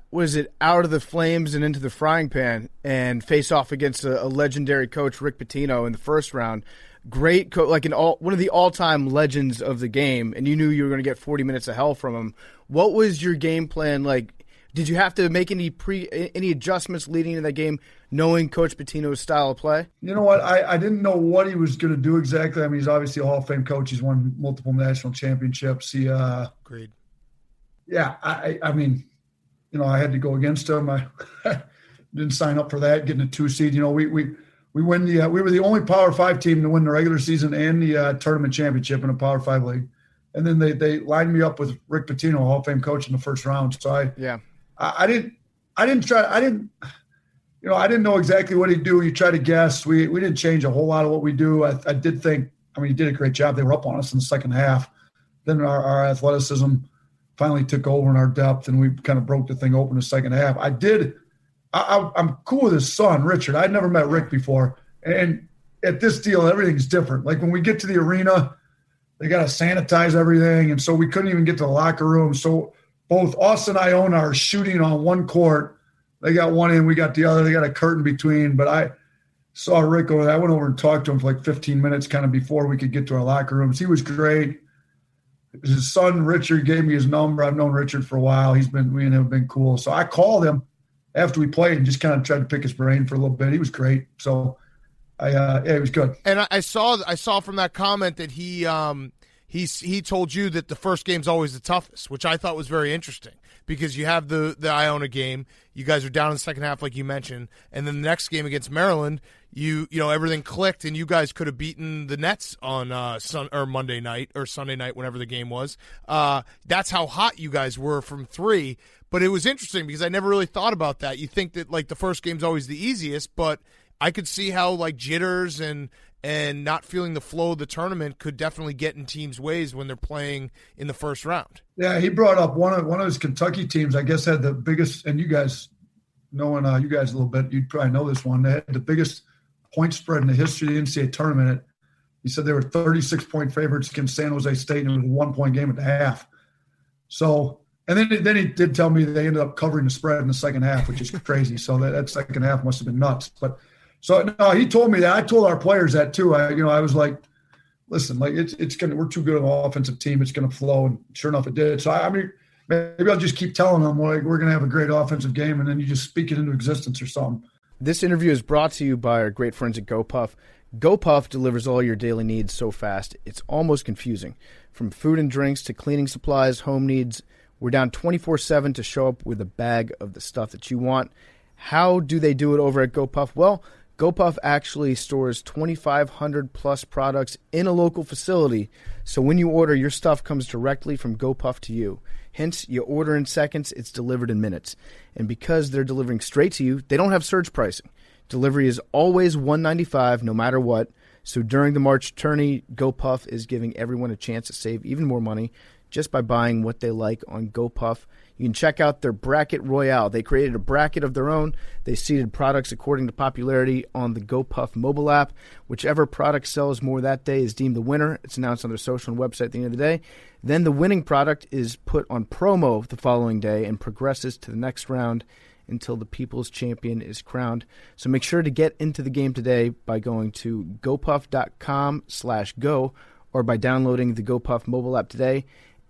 S3: out of the flames and into the frying pan and face off against a legendary coach, Rick Pitino, in the first round. Great coach, one of the all-time legends of the game, and you knew you were going to get 40 minutes of hell from him. What was your game plan like? Did you have to make any adjustments leading into that game, knowing Coach Pitino's style of play?
S6: You know what? I didn't know what he was going to do exactly. I mean, he's obviously a Hall of Fame coach. He's won multiple national championships.
S1: Agreed.
S6: Yeah, I mean, I had to go against him. I didn't sign up for that. Getting a 2 seed. We win the. We were the only Power 5 team to win the regular season and the tournament championship in a Power 5 league. And then they lined me up with Rick Pitino, Hall of Fame coach, in the first round. So I didn't know exactly what he'd do. You try to guess. We didn't change a whole lot of what we do. I did think, he did a great job. They were up on us in the second half. Then our athleticism finally took over in our depth, and we kind of broke the thing open in the second half. I did I'm cool with his son, Richard. I'd never met Rick before. And at this deal, everything's different. Like when we get to the arena, they got to sanitize everything. And so we couldn't even get to the locker room. So both us and Iona are shooting on one court. They got one in, we got the other. They got a curtain between. But I saw Rick over there. I went over and talked to him for like 15 minutes kind of before we could get to our locker rooms. He was great. His son, Richard, gave me his number. I've known Richard for a while. We and him have been cool. So I called him after we played and just kind of tried to pick his brain for a little bit. He was great. So it was good.
S1: And I saw from that comment that he told you that the first game's always the toughest, which I thought was very interesting because you have the Iona game. You guys are down in the second half, like you mentioned, and then the next game against Maryland, you know everything clicked, and you guys could have beaten the Nets on Monday night or Sunday night, whenever the game was. That's how hot you guys were from three. But it was interesting because I never really thought about that. You think that like the first game's always the easiest, but I could see how like jitters and not feeling the flow of the tournament could definitely get in teams' ways when they're playing in the first round.
S6: Yeah, he brought up one of his Kentucky teams, I guess, had the biggest, and you guys, knowing you guys a little bit, you'd probably know this one. They had the biggest point spread in the history of the NCAA tournament. He said they were 36-point favorites against San Jose State, and it was a 1-point game at the half. So, and then he did tell me they ended up covering the spread in the second half, which is crazy. So that second half must have been nuts. But so no, he told me that. I told our players that too. I was like, listen, like it's gonna. We're too good of an offensive team. It's gonna flow, and sure enough, it did. So I mean, maybe I'll just keep telling them like we're gonna have a great offensive game, and then you just speak it into existence or something.
S3: This interview is brought to you by our great friends at GoPuff. GoPuff delivers all your daily needs so fast, it's almost confusing. From food and drinks to cleaning supplies, home needs, we're down 24/7 to show up with a bag of the stuff that you want. How do they do it over at GoPuff? Well, GoPuff actually stores 2,500 plus products in a local facility, so when you order, your stuff comes directly from GoPuff to you. Hence, you order in seconds, it's delivered in minutes. And because they're delivering straight to you, they don't have surge pricing. Delivery is always $195 no matter what. So during the March tourney, GoPuff is giving everyone a chance to save even more money just by buying what they like on GoPuff. You can check out their Bracket Royale. They created a bracket of their own. They seeded products according to popularity on the GoPuff mobile app. Whichever product sells more that day is deemed the winner. It's announced on their social and website at the end of the day. Then the winning product is put on promo the following day and progresses to the next round until the people's champion is crowned. So make sure to get into the game today by going to gopuff.com/go or by downloading the GoPuff mobile app today.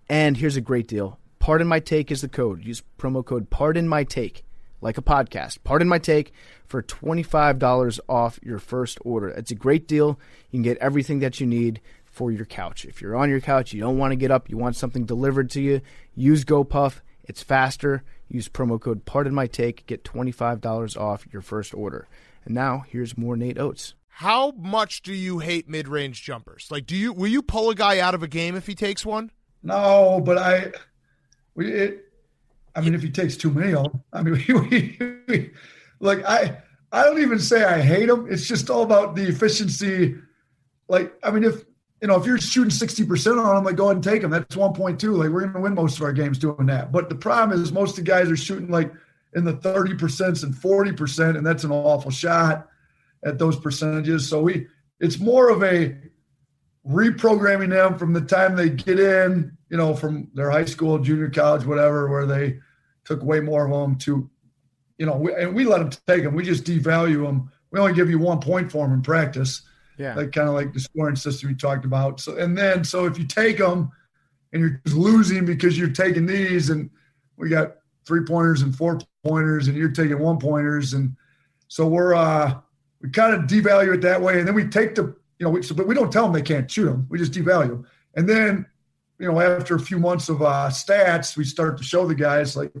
S3: And here's a great deal. Pardon My Take is the code. Use promo code Pardon My Take, like a podcast. Pardon My Take for $25 off your first order. It's a great deal. You can get everything that you need for your couch. If you're on your couch, you don't want to get up, you want something delivered to you, use GoPuff. It's faster. Use promo code Pardon My Take. Get $25 off your first order. And now, here's more Nate Oats.
S1: How much do you hate mid-range jumpers? Like, will you pull a guy out of a game if he takes one?
S6: No, but I mean, if he takes too many of them, I mean, I don't even say I hate them. It's just all about the efficiency. Like, I mean, if you're shooting 60% on them, like, go ahead and take them. That's 1.2. Like, we're going to win most of our games doing that. But the problem is most of the guys are shooting like in the 30% and 40%, and that's an awful shot at those percentages. So it's more of a reprogramming them from the time they get in, from their high school, junior college, whatever, where they took way more of them to, and we let them take them. We just devalue them. We only give you 1 point for them in practice. Yeah. Like kind of like the scoring system we talked about. So if you take them and you're just losing because you're taking these, and we got 3-pointers and 4-pointers and you're taking 1-pointers. And so we kind of devalue it that way. And then we take but we don't tell them they can't shoot them. We just devalue. And then, after a few months of stats, we start to show the guys like,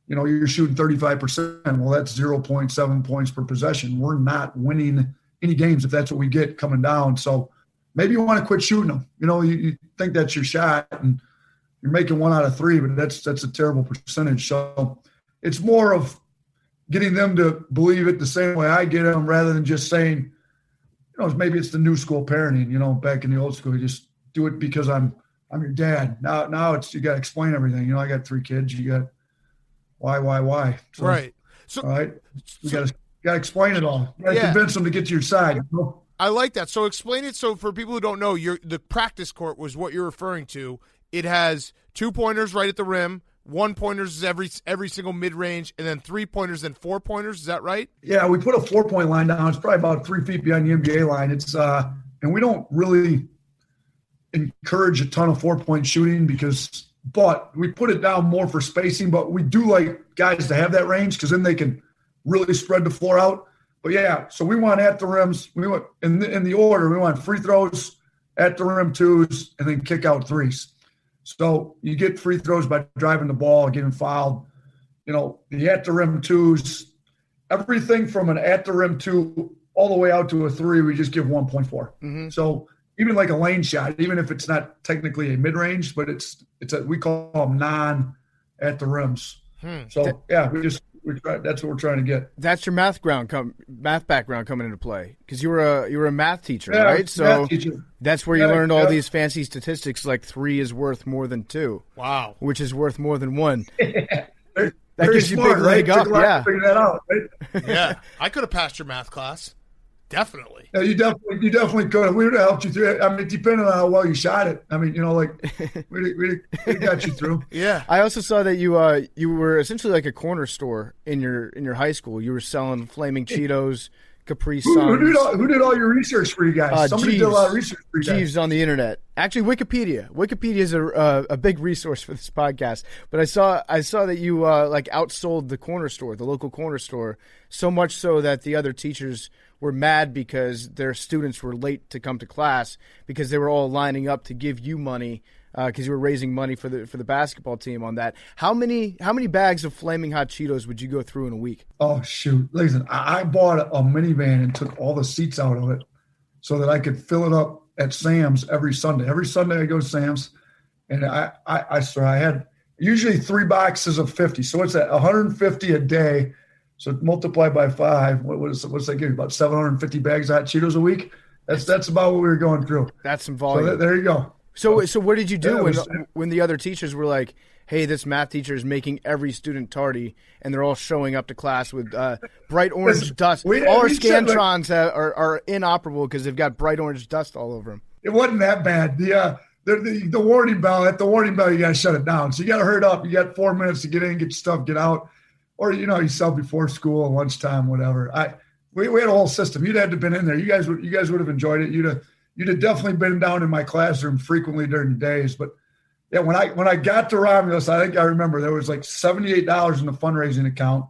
S6: you're shooting 35%. Well, that's 0.7 points per possession. We're not winning any games if that's what we get coming down. So maybe you want to quit shooting them. You think that's your shot and you're making 1 out of 3, but that's a terrible percentage. So it's more of getting them to believe it the same way I get them rather than just saying, maybe it's the new school parenting, back in the old school, you just do it because I'm your dad. Now it's, you got to explain everything. I got 3 kids, you got why. So,
S1: right. So,
S6: all right, we got to explain it all. You got to convince them to get to your side. You know?
S1: I like that. So explain it. So for people who don't know, the practice court was what you're referring to. It has 2 pointers right at the rim. 1 pointers is every single mid range, and then 3 pointers and 4 pointers. Is that right?
S6: Yeah, we put a 4-point line down. It's probably about 3 feet behind the NBA line. It's and we don't really encourage a ton of 4-point shooting but we put it down more for spacing. But we do like guys to have that range because then they can really spread the floor out. But yeah, so we want at the rims. We want in the order. We want free throws, at the rim 2s, and then kick out 3s. So you get free throws by driving the ball, getting fouled. You know, the at the rim 2s, everything from an at the rim 2 all the way out to a 3, we just give 1.4. Mm-hmm. So even like a lane shot, even if it's not technically a mid range, but we call them non at the rims. So yeah, that's what we're trying to get.
S3: That's your math background coming into play because you were a math teacher, right? So that's where you learned all these fancy statistics, like 3 is worth more than 2.
S1: Wow,
S3: which is worth more than 1.
S6: That
S3: gives you a big leg up,
S6: figure that out, right?
S1: Yeah, I could have passed your math class. Definitely.
S6: Yeah, you definitely could. We would have helped you through it. I mean, depending on how well you shot it. I mean, you know, like we got you through.
S1: Yeah.
S3: I also saw that you were essentially like a corner store in your high school. You were selling Flaming Cheetos, Capri Suns.
S6: Who did all your research for you guys? Somebody
S3: Jeeves,
S6: did a lot of research for you guys.
S3: Jeeves on the internet. Actually, Wikipedia. Wikipedia is a big resource for this podcast. But I saw that you like outsold the corner store, the local corner store, so much so that the other teachers were mad because their students were late to come to class because they were all lining up to give you money because you were raising money for the basketball team on that. How many bags of Flaming Hot Cheetos would you go through in a week?
S6: Oh, shoot. Listen, I bought a minivan and took all the seats out of it so that I could fill it up at Sam's every Sunday. Every Sunday I go to Sam's, and I swear I had usually 3 boxes of 50. So it's at 150 a day. So multiply by 5. What's that give you? About 750 bags of hot Cheetos a week. That's about what we were going through.
S3: That's some volume.
S6: So there you go.
S3: So what did you do when the other teachers were like, "Hey, this math teacher is making every student tardy," and they're all showing up to class with bright orange dust? All our Scantrons are inoperable because they've got bright orange dust all over them.
S6: It wasn't that bad. The warning bell. At the warning bell, you got to shut it down. So you got to hurry up. You got 4 minutes to get in, get your stuff, get out. Or, you know, you sell before school, lunchtime, whatever. We had a whole system. You'd had to have been in there. You guys would have enjoyed it. You'd have definitely been down in my classroom frequently during the days. But yeah, when I got to Romulus, I think I remember there was like $78 in the fundraising account.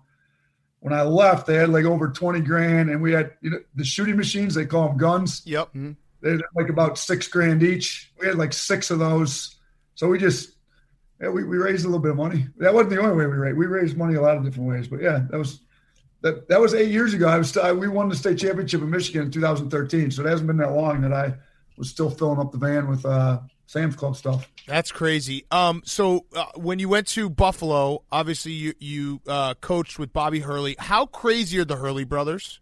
S6: When I left, they had like over 20 grand, and we had the shooting machines. They call them guns.
S1: Yep.
S6: Mm-hmm. They had like about $6 grand each. We had like 6 of those. So we just. Yeah, we raised a little bit of money. That wasn't the only way we raised. We raised money a lot of different ways. But yeah, that was 8 years ago. We won the state championship in Michigan in 2013. So it hasn't been that long that I was still filling up the van with Sam's Club stuff.
S1: That's crazy. So when you went to Buffalo, obviously you coached with Bobby Hurley. How crazy are the Hurley brothers?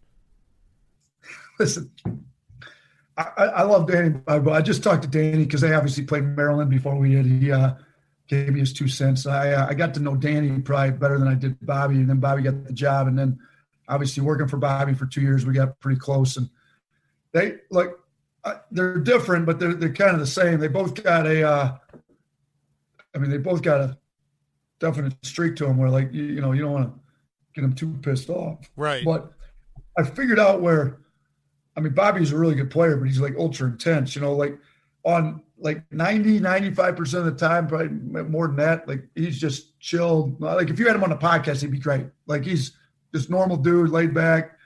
S6: Listen, I love Danny. I just talked to Danny because they obviously played Maryland before we did. He gave me his 2 cents. I got to know Danny probably better than I did Bobby, and then Bobby got the job, and then obviously working for Bobby for 2 years, we got pretty close. And they're different, but they're kind of the same. They both got a definite streak to them where you don't want to get them too pissed off,
S1: right?
S6: But I figured out Bobby's a really good player, but he's like ultra intense, on 90-95% of the time, probably more than that. Like he's just chilled. Like if you had him on the podcast, he'd be great. Like he's this normal dude, laid back.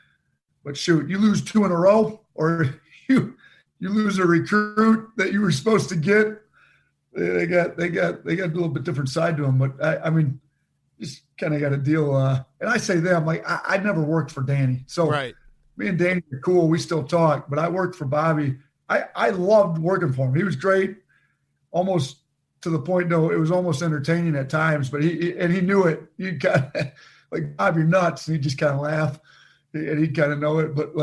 S6: But shoot, you lose 2 in a row, or you lose a recruit that you were supposed to get. They got a little bit different side to them. But just kind of got to deal. And I say them, like I never worked for Danny, so
S1: right.
S6: Me and Danny are cool. We still talk, but I worked for Bobby. I loved working for him. He was great, almost to the point, though, it was almost entertaining at times, but he knew it. He'd kind of, like, Bob, you're nuts. And he'd just kind of laugh, and he'd kind of know it. But,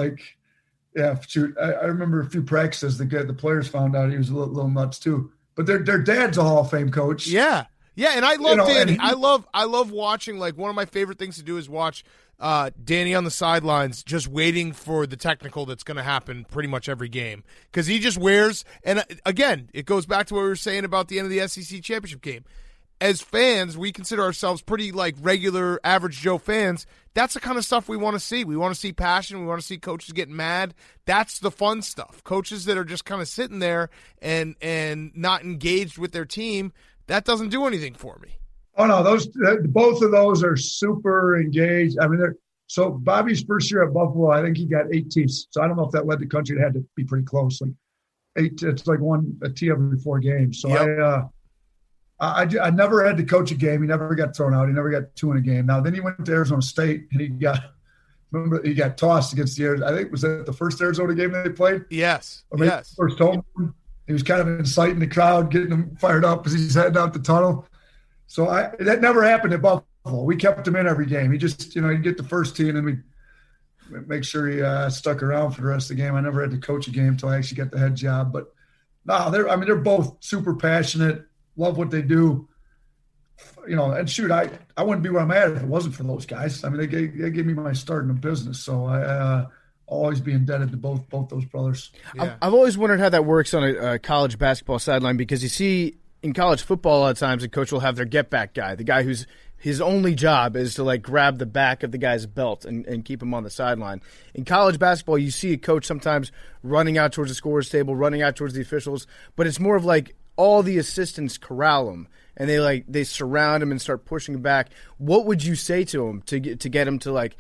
S6: yeah, shoot, I remember a few practices, the players found out he was a little nuts, too. But their dad's a Hall of Fame coach.
S1: Yeah. Yeah, and I love Danny. I love watching, one of my favorite things to do is watch Danny on the sidelines just waiting for the technical that's going to happen pretty much every game. Because he just wears, and again, it goes back to what we were saying about the end of the SEC championship game. As fans, we consider ourselves pretty like regular average Joe fans. That's the kind of stuff we want to see. We want to see passion. We want to see coaches getting mad. That's the fun stuff. Coaches that are just kind of sitting there and not engaged with their team, that doesn't do anything for me.
S6: Oh no, both of those are super engaged. I mean, so Bobby's first year at Buffalo, I think he got 8 tees. So I don't know if that led the country. It had to be pretty close. Like 8, it's like a tee every 4 games. So yep. I never had to coach a game. He never got thrown out. He never got 2 in a game. Now then he went to Arizona State and he got tossed against the Arizona. I think was that the first Arizona game that they played.
S1: Yes.
S6: Or maybe first home. He was kind of inciting the crowd, getting them fired up as he's heading out the tunnel. So that never happened at Buffalo. We kept him in every game. He just, he'd get the first tee and then we make sure he stuck around for the rest of the game. I never had to coach a game until I actually got the head job. But no, they're both super passionate. Love what they do, and shoot, I wouldn't be where I'm at if it wasn't for those guys. I mean, they gave me my start in the business, so I always be indebted to both those brothers.
S3: Yeah. I've always wondered how that works on a college basketball sideline, because you see in college football a lot of times a coach will have their get-back guy, the guy who's his only job is to like grab the back of the guy's belt and keep him on the sideline. In college basketball, you see a coach sometimes running out towards the scorer's table, running out towards the officials, but it's more of like all the assistants corral him, and they surround him and start pushing him back. What would you say to him to get him to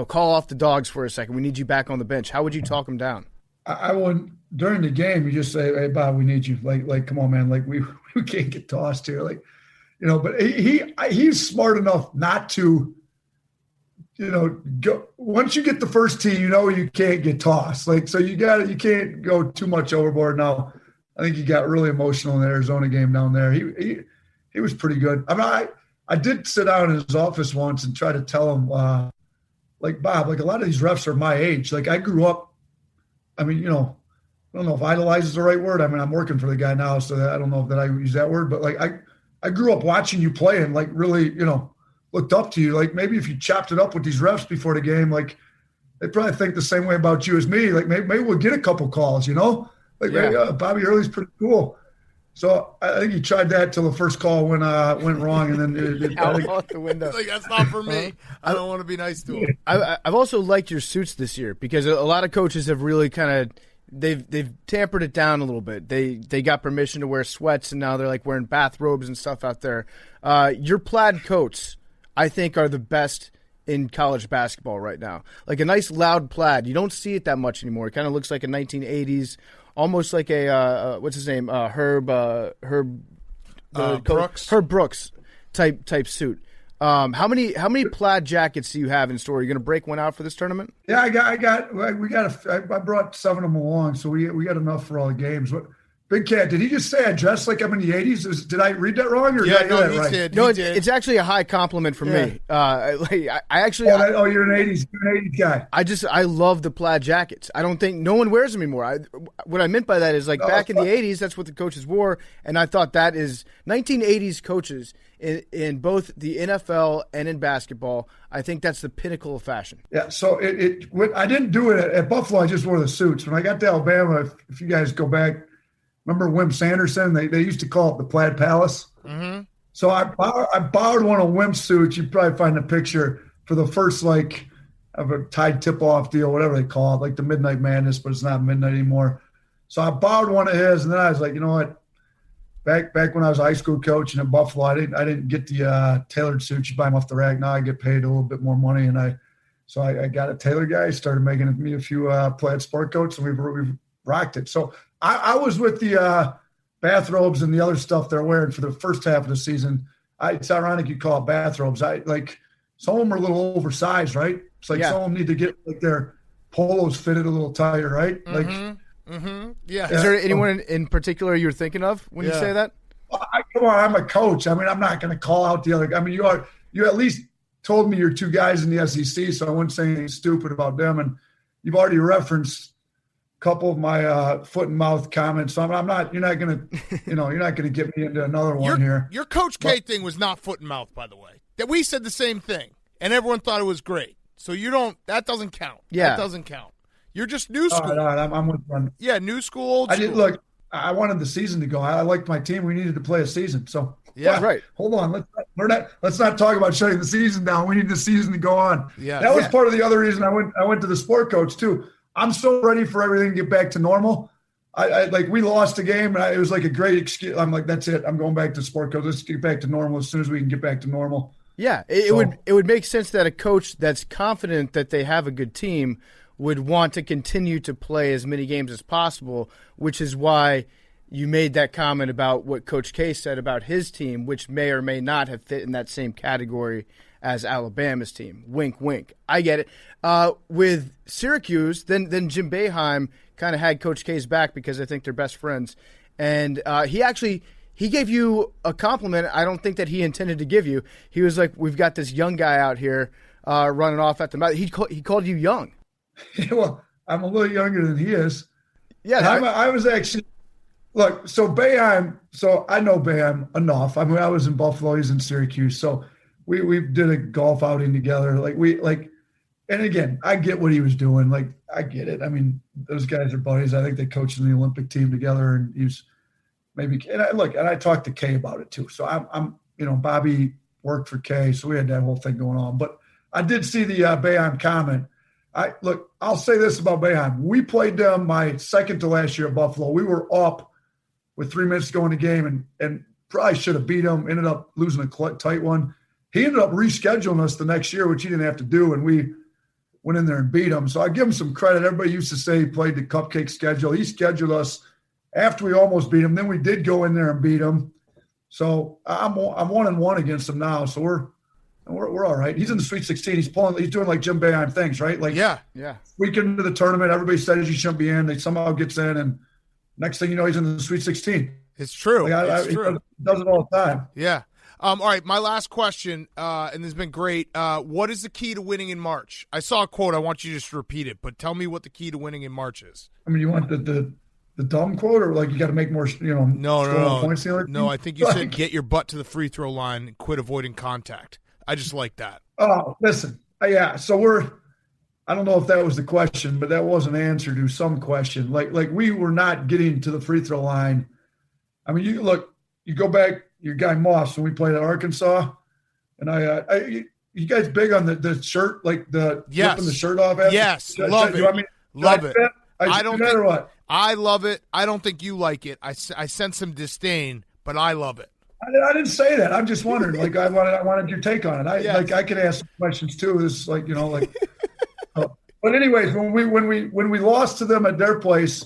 S3: call off the dogs for a second? We need you back on the bench. How would you talk him down?
S6: I wouldn't during the game. You just say, "Hey, Bob, we need you. Like, come on, man. Like, we can't get tossed here. Like, But he's smart enough not to, go. Once you get the first tee, you can't get tossed. Like, so you can't go too much overboard now. I think he got really emotional in the Arizona game down there. He was pretty good. I mean, I did sit down in his office once and try to tell him, Bob, like a lot of these refs are my age. Like I grew up, I mean, I don't know if idolize is the right word. I mean, I'm working for the guy now, so I don't know if I use that word, but like I grew up watching you play and like really, looked up to you. Like maybe if you chopped it up with these refs before the game, like they probably think the same way about you as me. Like maybe we'll get a couple calls, Like Bobby Hurley's pretty cool, so I think he tried that till the first call went wrong, and then
S3: out the window.
S1: Like that's not for me. I don't want to be nice to him.
S3: I've also liked your suits this year because a lot of coaches have really kind of they've tampered it down a little bit. They got permission to wear sweats, and now they're like wearing bathrobes and stuff out there. Your plaid coats, I think, are the best in college basketball right now. Like a nice loud plaid. You don't see it that much anymore. It kind of looks like a 1980s. Almost like a what's his name? Herb
S1: Brooks.
S3: Herb Brooks type suit. How many plaid jackets do you have in store? Are you going to break one out for this tournament?
S6: Yeah, I brought 7 of them along, so we got enough for all the games. What, Big Cat, did he just say I dressed like I'm in the 80s? Did I read that wrong? Or
S1: yeah,
S6: did I
S1: no,
S6: hear that right?
S1: did.
S3: No,
S1: he did.
S3: It's actually a high compliment for me. I actually.
S6: You're an 80s guy.
S3: I love the plaid jackets. I don't think no one wears them anymore. What I meant by that is back in the 80s, that's what the coaches wore, and I thought that is 1980s coaches in both the NFL and in basketball. I think that's the pinnacle of fashion.
S6: Yeah. So I didn't do it at Buffalo. I just wore the suits. When I got to Alabama, if you guys go back. Remember Wimp Sanderson? They used to call it the Plaid Palace.
S1: Mm-hmm.
S6: So I borrowed one of Wimp's suits. You'd probably find a picture for the first of a tied tip-off deal, whatever they call it, like the Midnight Madness, but it's not midnight anymore. So I borrowed one of his, and then I was like, you know what? Back when I was a high school coach and in Buffalo, I didn't get the tailored suits. You buy them off the rack. Now I get paid a little bit more money, and so I got a tailor guy. Started making me a few plaid sport coats, and we've rocked it. So I was with the bathrobes and the other stuff they're wearing for the first half of the season. It's ironic you call it bathrobes. Some of them are a little oversized, right? It's like some of them need to get their polos fitted a little tighter, right?
S1: Yeah.
S3: Is there anyone in particular you're thinking of when you say that?
S6: Come on, I'm a coach. I mean, I'm not going to call out the other. I mean, you at least told me you're 2 guys in the SEC, so I wouldn't say anything stupid about them. And you've already referenced couple of my foot and mouth comments. So I'm not. You're not gonna. You're not gonna get me into another one here.
S1: Your Coach K thing was not foot and mouth, by the way. That we said the same thing, and everyone thought it was great. So that doesn't count.
S3: Yeah.
S1: That doesn't count. You're just new school.
S6: All right, I'm with one.
S1: Yeah, new school, old school.
S6: Look, I wanted the season to go. I liked my team. We needed to play a season. So
S1: yeah,
S3: right.
S6: Hold on. Let's not talk about shutting the season down. We need the season to go on.
S1: Yeah.
S6: That was part of the other reason I went to the sport coach too. I'm so ready for everything to get back to normal. I like we lost a game and it was like a great excuse. I'm like, that's it. I'm going back to sport coach. Let's get back to normal as soon as we can get back to normal.
S3: Yeah, it would make sense that a coach that's confident that they have a good team would want to continue to play as many games as possible, which is why you made that comment about what Coach K said about his team, which may or may not have fit in that same category as Alabama's team. Wink, wink. I get it. With Syracuse, then Jim Boeheim kind of had Coach K's back because I think they're best friends. And he gave you a compliment I don't think that he intended to give you. He was like, we've got this young guy out here running off at the mouth. He called you young.
S6: Well, I'm a little younger than he is.
S3: Yeah.
S6: I was actually – look, so Boeheim – so I know Boeheim enough. I mean, I was in Buffalo. He's in Syracuse. So we did a golf outing together. And again, I get what he was doing. Like, I get it. I mean, those guys are buddies. I think they coached in the Olympic team together, and he was maybe. And I talked to Kay about it too. So I'm Bobby worked for Kay, so we had that whole thing going on. But I did see the Boeheim comment. I'll say this about Boeheim. We played them my second to last year at Buffalo. We were up with 3 minutes to go in the game, and probably should have beat them. Ended up losing a tight one. He ended up rescheduling us the next year, which he didn't have to do, and we went in there and beat him. So I give him some credit. Everybody used to say he played the cupcake schedule. He scheduled us after we almost beat him. Then we did go in there and beat him. So I'm 1-1 against him now. So we're all right. He's in the Sweet 16. He's doing like Jim Boeheim things, right? Like
S1: yeah.
S6: Week into the tournament, everybody says he shouldn't be in. He somehow gets in, and next thing you know, he's in the Sweet 16.
S1: It's true.
S6: It's true. He does it all the time.
S1: Yeah. All right, my last question, and this has been great. What is the key to winning in March? I saw a quote. I want you to just repeat it, but tell me what the key to winning in March is.
S6: I mean, you want the dumb quote, or like you got to make more,
S1: no.
S6: points?
S1: No, I think you said get your butt to the free throw line and quit avoiding contact. I just like that.
S6: Oh, listen. Yeah, so I don't know if that was the question, but that was an answer to some question. Like we were not getting to the free throw line. I mean, you go back, your guy Moss, when we played at Arkansas, and you guys big on the shirt, like the ripping the shirt off after?
S1: Yes, love it. Love it.
S6: I don't think, what?
S1: I love it. I don't think you like it. I sense some disdain, but I love it.
S6: I didn't say that. I'm just wondering. Like I wanted your take on it. I could ask some questions too. This But anyways, when we lost to them at their place,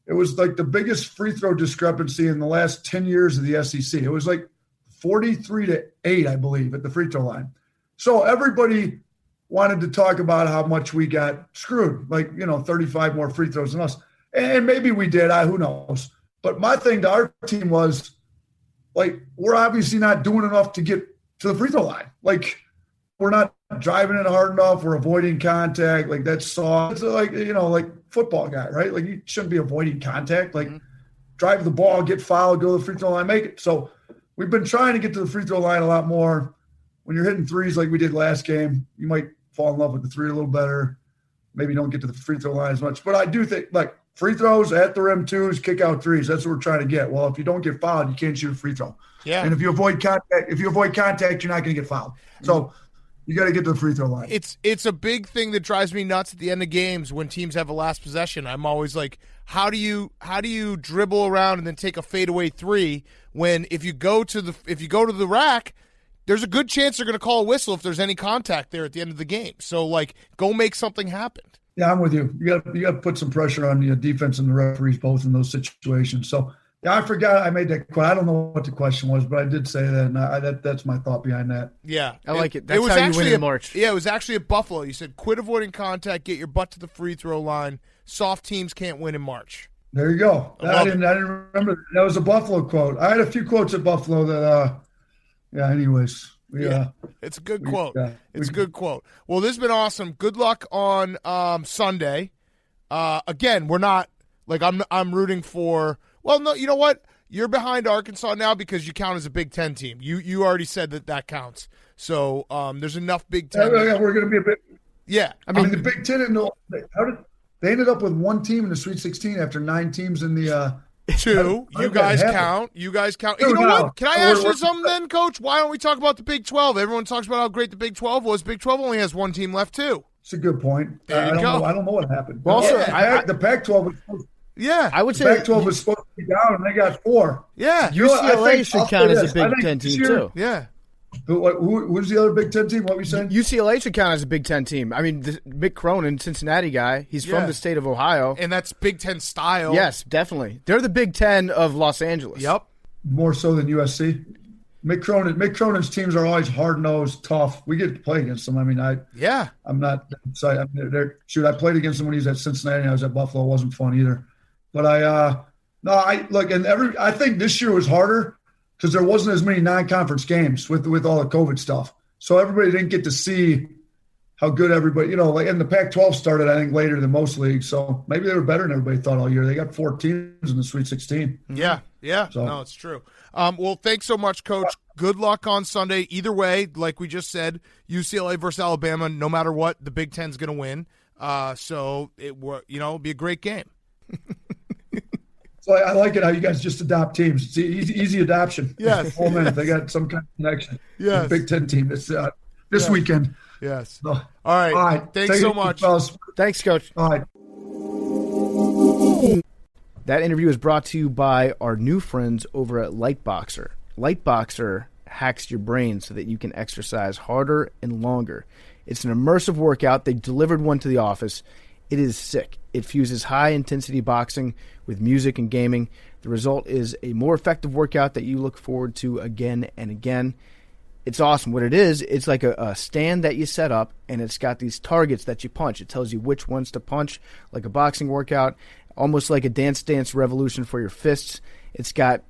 S6: it was like the biggest free throw discrepancy in the last 10 years of the SEC. It was like 43-8, I believe, at the free throw line. So everybody wanted to talk about how much we got screwed, 35 more free throws than us. And maybe we did. Who knows? But my thing to our team was, we're obviously not doing enough to get to the free throw line. We're not driving it hard enough. We're avoiding contact. That's soft. It's football guy, right? You shouldn't be avoiding contact. Drive the ball, get fouled, go to the free throw line, make it. So we've been trying to get to the free throw line a lot more. When you're hitting threes like we did last game, you might fall in love with the three a little better. Maybe don't get to the free throw line as much. But I do think, free throws at the rim twos, kick out threes. That's what we're trying to get. Well, if you don't get fouled, you can't shoot a free throw.
S1: Yeah.
S6: And if you avoid contact, you're not going to get fouled. So you got to get to the free throw line.
S1: It's a big thing that drives me nuts at the end of games when teams have a last possession. I'm always like, how do you dribble around and then take a fadeaway three when if you go to the rack, there's a good chance they're going to call a whistle if there's any contact there at the end of the game. So go make something happen. Yeah,
S6: I'm with you. You got to put some pressure on the defense and the referees both in those situations. So I forgot I made that question. I don't know what the question was, but I did say that, and that's my thought behind that.
S1: Yeah,
S3: I like it. That's how you win in March.
S1: Yeah, it was actually at Buffalo. You said quit avoiding contact, get your butt to the free throw line. Soft teams can't win in March.
S6: There you go. I didn't remember. That was a Buffalo quote. I had a few quotes at Buffalo that. Anyways.
S1: It's a good quote. It's a good quote. Well, this has been awesome. Good luck on Sunday. Again, we're not I'm rooting for. Well, no, you know what? You're behind Arkansas now because you count as a Big Ten team. You already said that counts. So there's enough Big Ten.
S6: We're going to be a bit.
S1: Yeah.
S6: I mean, the Big Ten, they ended up with one team in the Sweet 16 after 9 teams in the
S1: 2. You guys count. You know what? Can I ask you something then, Coach? Why don't we talk about the Big 12? Everyone talks about how great the Big 12 was. Big 12 only has one team left, too.
S6: It's a good point.
S1: There you go.
S6: I don't know what happened.
S3: Well, also,
S6: the Pac-12 was supposed
S3: I would say
S6: the Pac-12 was supposed to be down, and they got 4.
S1: Yeah.
S3: UCLA should count as a Big Ten team, too.
S1: Yeah.
S6: Who's the other Big Ten team? What were you saying?
S3: UCLA should count as a Big Ten team. I mean, Mick Cronin, Cincinnati guy, he's from the state of Ohio.
S1: And that's Big Ten style.
S3: Yes, definitely. They're the Big Ten of Los Angeles.
S1: Yep.
S6: More so than USC. Mick Cronin's teams are always hard-nosed, tough. We get to play against them. I mean, I'm not excited. I mean, I played against them when he was at Cincinnati and I was at Buffalo. It wasn't fun either. But I think this year was harder because there wasn't as many non-conference games with all the COVID stuff. So everybody didn't get to see how good everybody, and the Pac-12 started, I think, later than most leagues. So maybe they were better than everybody thought all year. They got 4 teams in the Sweet 16.
S1: Yeah. So. No, it's true. Well, thanks so much, Coach. Good luck on Sunday. Either way, like we just said, UCLA versus Alabama, no matter what, the Big Ten's going to win. So it'll be a great game.
S6: So I like it how you guys just adopt teams. It's easy adoption.
S1: Yes.
S6: Oh, man, they got some kind of connection.
S1: Yes.
S6: Big Ten team this weekend.
S1: Yes.
S6: So,
S1: all right. Thanks so much.
S3: Thanks, Coach.
S6: All right.
S3: That interview is brought to you by our new friends over at Lightboxer. Lightboxer hacks your brain so that you can exercise harder and longer. It's an immersive workout. They delivered one to the office. It is sick. It fuses high-intensity boxing with music and gaming. The result is a more effective workout that you look forward to again and again. It's awesome. What it is, it's like a stand that you set up, and it's got these targets that you punch. It tells you which ones to punch, like a boxing workout, almost like a Dance Revolution for your fists. It's got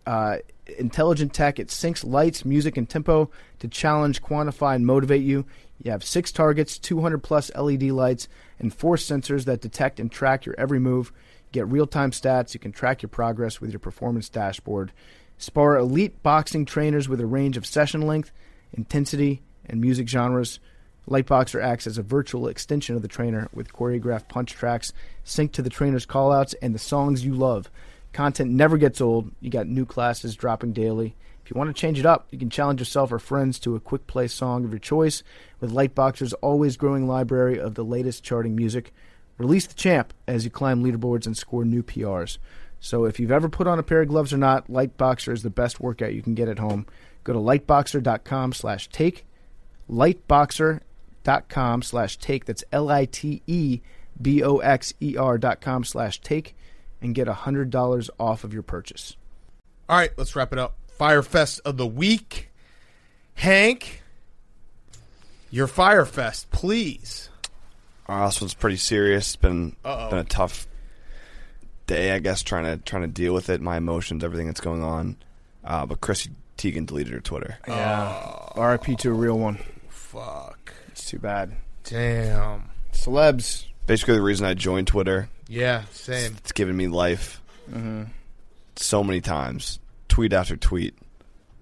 S3: intelligent tech. It syncs lights, music, and tempo to challenge, quantify, and motivate you. You have 6 targets, 200-plus LED lights, and 4 sensors that detect and track your every move. You get real-time stats. You can track your progress with your performance dashboard. Spar elite boxing trainers with a range of session length, intensity, and music genres. Lightboxer acts as a virtual extension of the trainer with choreographed punch tracks synced to the trainer's callouts and the songs you love. Content never gets old. You got new classes dropping daily. If you want to change it up, you can challenge yourself or friends to a quick play song of your choice with Lightboxer's always growing library of the latest charting music. Release the champ as you climb leaderboards and score new PRs. So if you've ever put on a pair of gloves or not, Lightboxer is the best workout you can get at home. Go to lightboxer.com/take. Lightboxer.com/take. That's LITEBOXER.com/take and get $100 off of your purchase.
S1: All right, let's wrap it up. Fyre Fest of the week. Hank, your Fyre Fest, please.
S4: This one's pretty serious. It's been a tough day, I guess, trying to deal with it, my emotions, everything that's going on. But Chrissy Teigen deleted her Twitter.
S3: Yeah. RIP to a real one.
S1: Fuck.
S3: It's too bad.
S1: Damn.
S3: Celebs.
S4: Basically, the reason I joined Twitter.
S1: Yeah, same.
S4: It's given me life so many times. Tweet after tweet.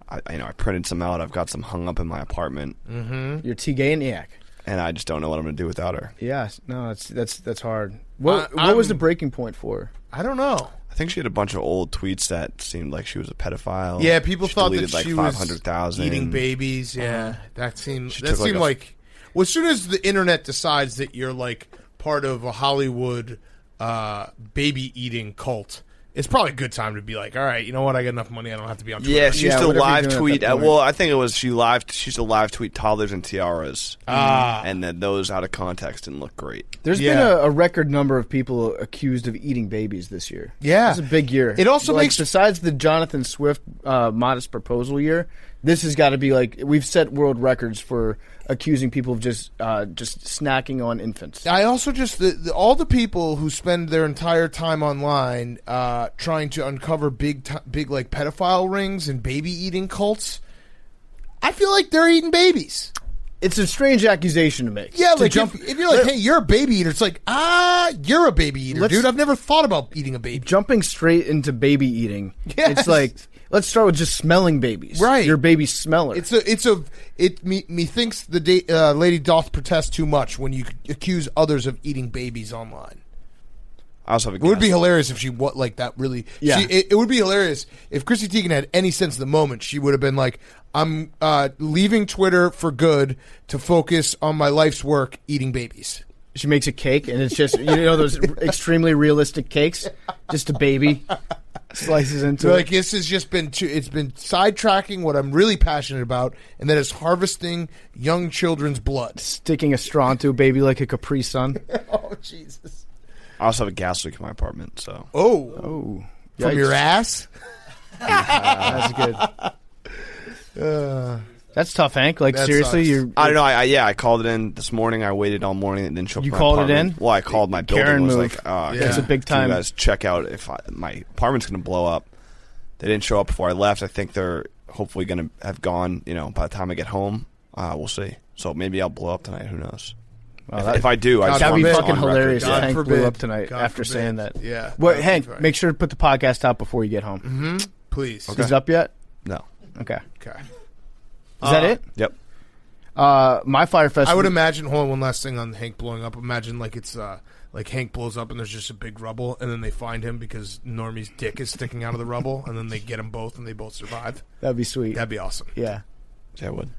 S4: I printed some out. I've got some hung up in my apartment.
S3: Mm-hmm. You're T-Ganiac.
S4: And I just don't know what I'm going to do without her.
S3: Yeah, no, that's hard. What was the breaking point for?
S1: I don't know.
S4: I think she had a bunch of old tweets that seemed like she was a pedophile.
S1: Yeah, people thought that
S4: like
S1: she
S4: 500,000
S1: was eating babies. Yeah, that seemed like well, as soon as the internet decides that you're like part of a Hollywood baby eating cult, it's probably a good time to be like, all right, you know what? I got enough money. I don't have to be on Twitter.
S4: Yeah, she used to live tweet. Well, I think it was she used to live tweet toddlers and tiaras. And then those out of context didn't look great.
S3: There's been a record number of people accused of eating babies this year.
S1: Yeah.
S3: It's a big year.
S1: It also makes...
S3: Besides the Jonathan Swift modest proposal year, this has got to be like... We've set world records for accusing people of just snacking on infants.
S1: I also just... all the people who spend their entire time online trying to uncover big like pedophile rings and baby eating cults, I feel like they're eating babies.
S3: It's a strange accusation to make.
S1: Yeah, like if you're like, hey, you're a baby eater, it's like, you're a baby eater, dude. I've never thought about eating a baby.
S3: Jumping straight into baby eating. Yes. It's like let's start with just smelling babies.
S1: Right.
S3: Your baby smeller.
S1: Methinks the lady doth protest too much when you accuse others of eating babies online.
S4: I also have a
S1: It would be hilarious if she really.
S3: Yeah.
S1: It would be hilarious if Chrissy Teigen had any sense of the moment. She would have been like, I'm leaving Twitter for good to focus on my life's work, eating babies.
S3: She makes a cake, and it's just, those extremely realistic cakes. Just a baby slices into
S1: Like,
S3: it.
S1: this has just been it's been sidetracking what I'm really passionate about, and that is harvesting young children's blood.
S3: Sticking a straw into a baby like a Capri Sun.
S1: Oh, Jesus.
S4: I also have a gas leak in my apartment, so.
S3: Oh.
S1: From
S3: Yikes.
S1: your ass?
S3: That's good. That's tough, Hank. Like,
S1: That
S3: seriously,
S1: sucks.
S4: I don't know. I called it in this morning. I waited all morning and didn't show up.
S3: You
S4: for my
S3: called it
S4: apartment.
S3: in?
S4: Well, I called my building.
S3: Karen
S4: Was
S3: move.
S4: like,
S3: It's a big
S4: Can
S3: time.
S4: you guys check out if my apartment's going to blow up? They didn't show up before I left. I think they're hopefully going to have gone. By the time I get home, we'll see. So maybe I'll blow up tonight. Who knows? If I do, I just
S3: That'd
S4: want
S3: be
S4: to be
S3: fucking
S4: on record.
S3: hilarious if
S1: God
S3: Hank
S1: forbid.
S3: blew up tonight
S1: God
S3: after
S1: forbid.
S3: saying that.
S1: Yeah.
S3: Well,
S1: That'd be
S3: Hank,
S1: fine.
S3: make sure to put the podcast out before you get home.
S1: Please.
S3: Is it up yet?
S4: No.
S3: Okay.
S1: Okay.
S3: Is that it?
S4: Yep.
S3: My Fyre Fest.
S1: I would imagine. Hold on, one last thing on Hank blowing up. Imagine like it's like Hank blows up and there's just a big rubble, and then they find him because Normie's dick is sticking out of the rubble, and then they get them both, and they both survive.
S3: That'd be sweet.
S1: That'd be awesome.
S3: Yeah.
S4: Yeah, I would.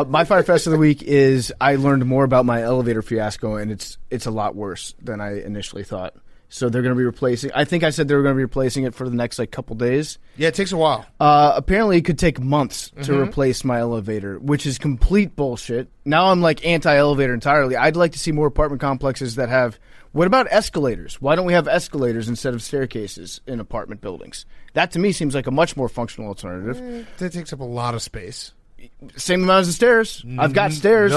S3: My Fyre Fest of the week is I learned more about my elevator fiasco, and it's a lot worse than I initially thought. So they're going to be replacing. I think I said they were going to be replacing it for the next couple days.
S1: Yeah, it takes a while.
S3: Apparently, it could take months to replace my elevator, which is complete bullshit. Now I'm anti-elevator entirely. I'd like to see more apartment complexes that have. What about escalators? Why don't we have escalators instead of staircases in apartment buildings? That to me seems like a much more functional alternative.
S1: That takes up a lot of space.
S3: Same amount as the stairs. I've got stairs.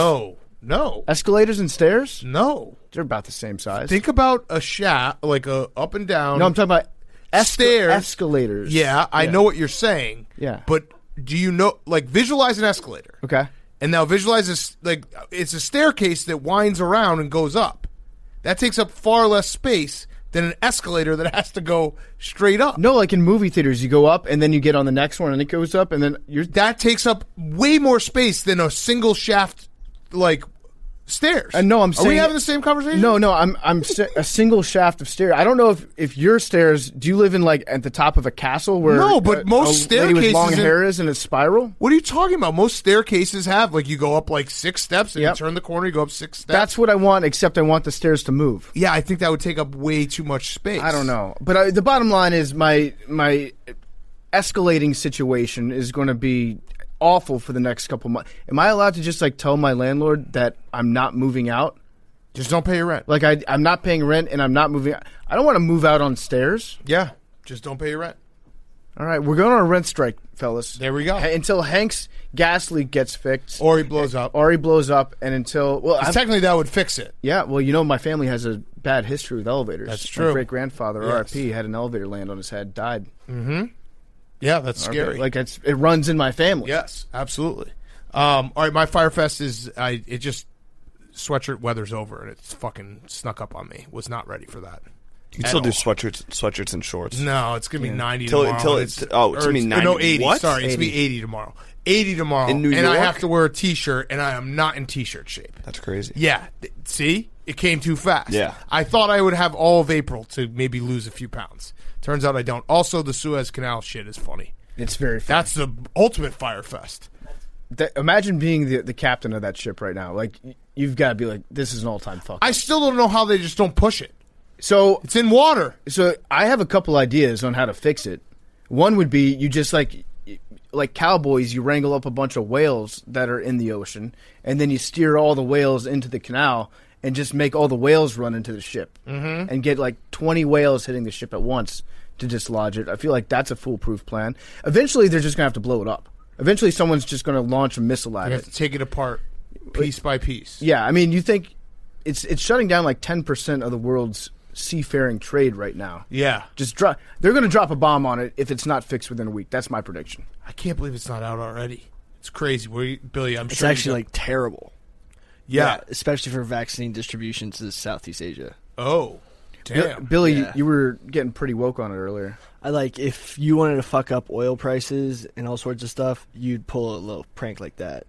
S1: No.
S3: Escalators and stairs?
S1: No.
S3: They're about the same size.
S1: Think about a shaft, like a up and down.
S3: No, I'm talking about
S1: Stairs.
S3: escalators.
S1: Yeah, I know what you're saying.
S3: Yeah.
S1: But do you know, visualize an escalator.
S3: Okay.
S1: And now visualize this, it's a staircase that winds around and goes up. That takes up far less space than an escalator that has to go straight up.
S3: No, like in movie theaters, you go up and then you get on the next one and it goes up and then you're.
S1: That takes up way more space than a single shaft, stairs.
S3: No, I'm saying.
S1: Are we having the same conversation?
S3: No, I'm a single shaft of stairs. I don't know if your stairs. Do you live in at the top of a castle where?
S1: No, but most
S3: a lady with long
S1: staircases
S3: hair is and it's spiral.
S1: What are you talking about? Most staircases have you go up 6 steps and
S3: Yep.
S1: you turn the corner, you go up 6 steps.
S3: That's what I want. Except I want the stairs to move.
S1: Yeah, I think that would take up way too much space.
S3: I don't know, but the bottom line is my escalating situation is going to be awful for the next couple months. Am I allowed to just tell my landlord that I'm not moving out?
S1: Just don't pay your rent.
S3: I'm not paying rent and I'm not moving out. I don't want to move out on stairs.
S1: Yeah, just don't pay your rent.
S3: All right, we're going on a rent strike, fellas.
S1: There we go.
S3: Until Hank's gas leak gets fixed.
S1: Or he blows up.
S3: And until...
S1: Technically, that would fix it.
S3: Yeah, well, my family has a bad history with elevators.
S1: That's true.
S3: My great-grandfather,
S1: Yes.
S3: RIP, had an elevator land on his head, died.
S1: Yeah, that's scary.
S3: It runs in my family.
S1: Yes, absolutely. All right, my Fyre Fest is sweatshirt weather's over and it's fucking snuck up on me. Was not ready for that.
S4: You can still do sweatshirts and shorts.
S1: No, it's gonna be 90
S4: Till-
S1: tomorrow.
S4: till it's- oh, it's gonna be 90.
S1: No, 80.
S4: What?
S1: Sorry, it's gonna be 80 tomorrow. 80 tomorrow.
S4: In New
S1: and I
S4: York?
S1: have to wear a t-shirt, and I am not in t-shirt shape.
S4: That's crazy.
S1: Yeah, see, it came too fast.
S4: Yeah.
S1: I thought I would have all of April to maybe lose a few pounds. Turns out I don't. Also, the Suez Canal shit is funny.
S3: It's very funny.
S1: That's the ultimate Fyre Fest.
S3: Imagine being the captain of that ship right now. You've got to be this is an all-time fuck.
S1: I still don't know how they just don't push it.
S3: So
S1: It's in water.
S3: I have a couple ideas on how to fix it. One would be you just like cowboys, you wrangle up a bunch of whales that are in the ocean, and then you steer all the whales into the canal and just make all the whales run into the ship and get 20 whales hitting the ship at once to dislodge it. I feel like that's a foolproof plan. Eventually, they're just going to have to blow it up. Eventually, someone's just going to launch a missile at
S1: You
S3: it.
S1: have to take it apart piece by piece.
S3: Yeah, I mean, you think it's shutting down 10% of the world's seafaring trade right now.
S1: Yeah.
S3: They're going to drop a bomb on it if it's not fixed within a week. That's my prediction.
S1: I can't believe it's not out already. It's crazy. Billy, I'm
S5: It's
S1: sure.
S5: actually terrible.
S1: Yeah.
S5: Especially for vaccine distribution to Southeast Asia.
S1: Oh. Damn.
S3: Billy,
S5: Yeah.
S3: you were getting pretty woke on it earlier.
S5: I like if you wanted to fuck up oil prices and all sorts of stuff, you'd pull a little prank like that.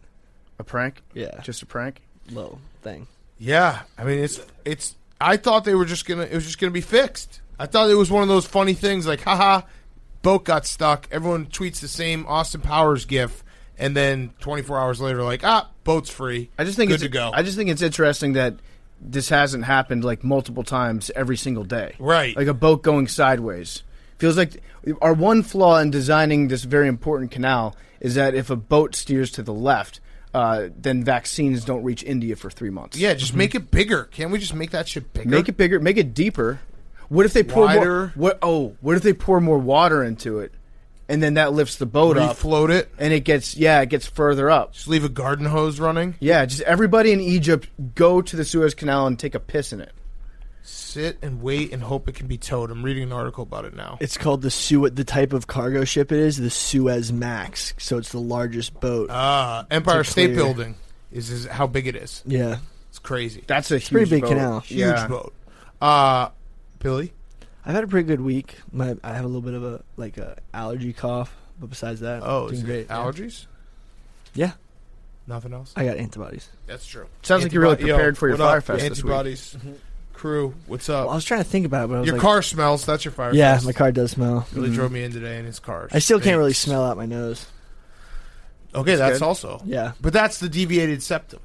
S3: A prank?
S5: Yeah,
S3: Just a prank?
S5: little thing.
S1: Yeah, I mean it's. I thought it was just gonna be fixed. I thought it was one of those funny things like, haha, boat got stuck. Everyone tweets the same Austin Powers gif, and then 24 hours later, like, boat's free.
S3: I just think
S1: good
S3: it's
S1: to go.
S3: I just think it's interesting that this hasn't happened like multiple times every single day.
S1: Right.
S3: Like a boat going sideways. Feels like our one flaw in designing this very important canal is that if a boat steers to the left, then vaccines don't reach India for 3 months.
S1: Yeah, just make it bigger. Can't we just make that shit bigger?
S3: Make it bigger, make it deeper. What if they pour
S1: Wider.
S3: what if they pour more water into it, and then that lifts the boat up,
S1: Refloat it.
S3: and it gets further up.
S1: Just leave a garden hose running.
S3: Yeah, just everybody in Egypt go to the Suez Canal and take a piss in it.
S1: Sit and wait and hope it can be towed. I'm reading an article about it now.
S5: It's called the type of cargo ship it is, the Suez Max. So it's the largest boat.
S1: Empire
S5: to
S1: State
S5: clear.
S1: Building is how big it is.
S5: Yeah.
S1: It's crazy.
S3: That's a huge
S5: pretty big
S3: boat.
S5: canal.
S1: Huge
S3: Yeah.
S1: boat. Billy?
S5: I've had a pretty good week. I have a little bit of a allergy cough, but besides that,
S1: Oh,
S5: doing
S1: is
S5: great.
S1: it allergies?
S5: Yeah,
S1: Nothing else?
S5: I got antibodies.
S1: That's true.
S3: Sounds like you're really
S1: Yo,
S3: prepared for your
S1: what
S3: Fyre
S1: up?
S3: Fest this week.
S1: Antibodies. Crew, what's up?
S5: Well, I was trying to think about it, but I was
S1: Your
S5: like,
S1: car smells. That's your Fyre
S5: yeah,
S1: Fest.
S5: my car does smell.
S1: Billy drove me in today in his car.
S5: I still can't really
S1: Stinks.
S5: smell out my nose.
S1: Okay, that's
S3: good.
S1: also.
S5: Yeah,
S1: But that's the deviated septum.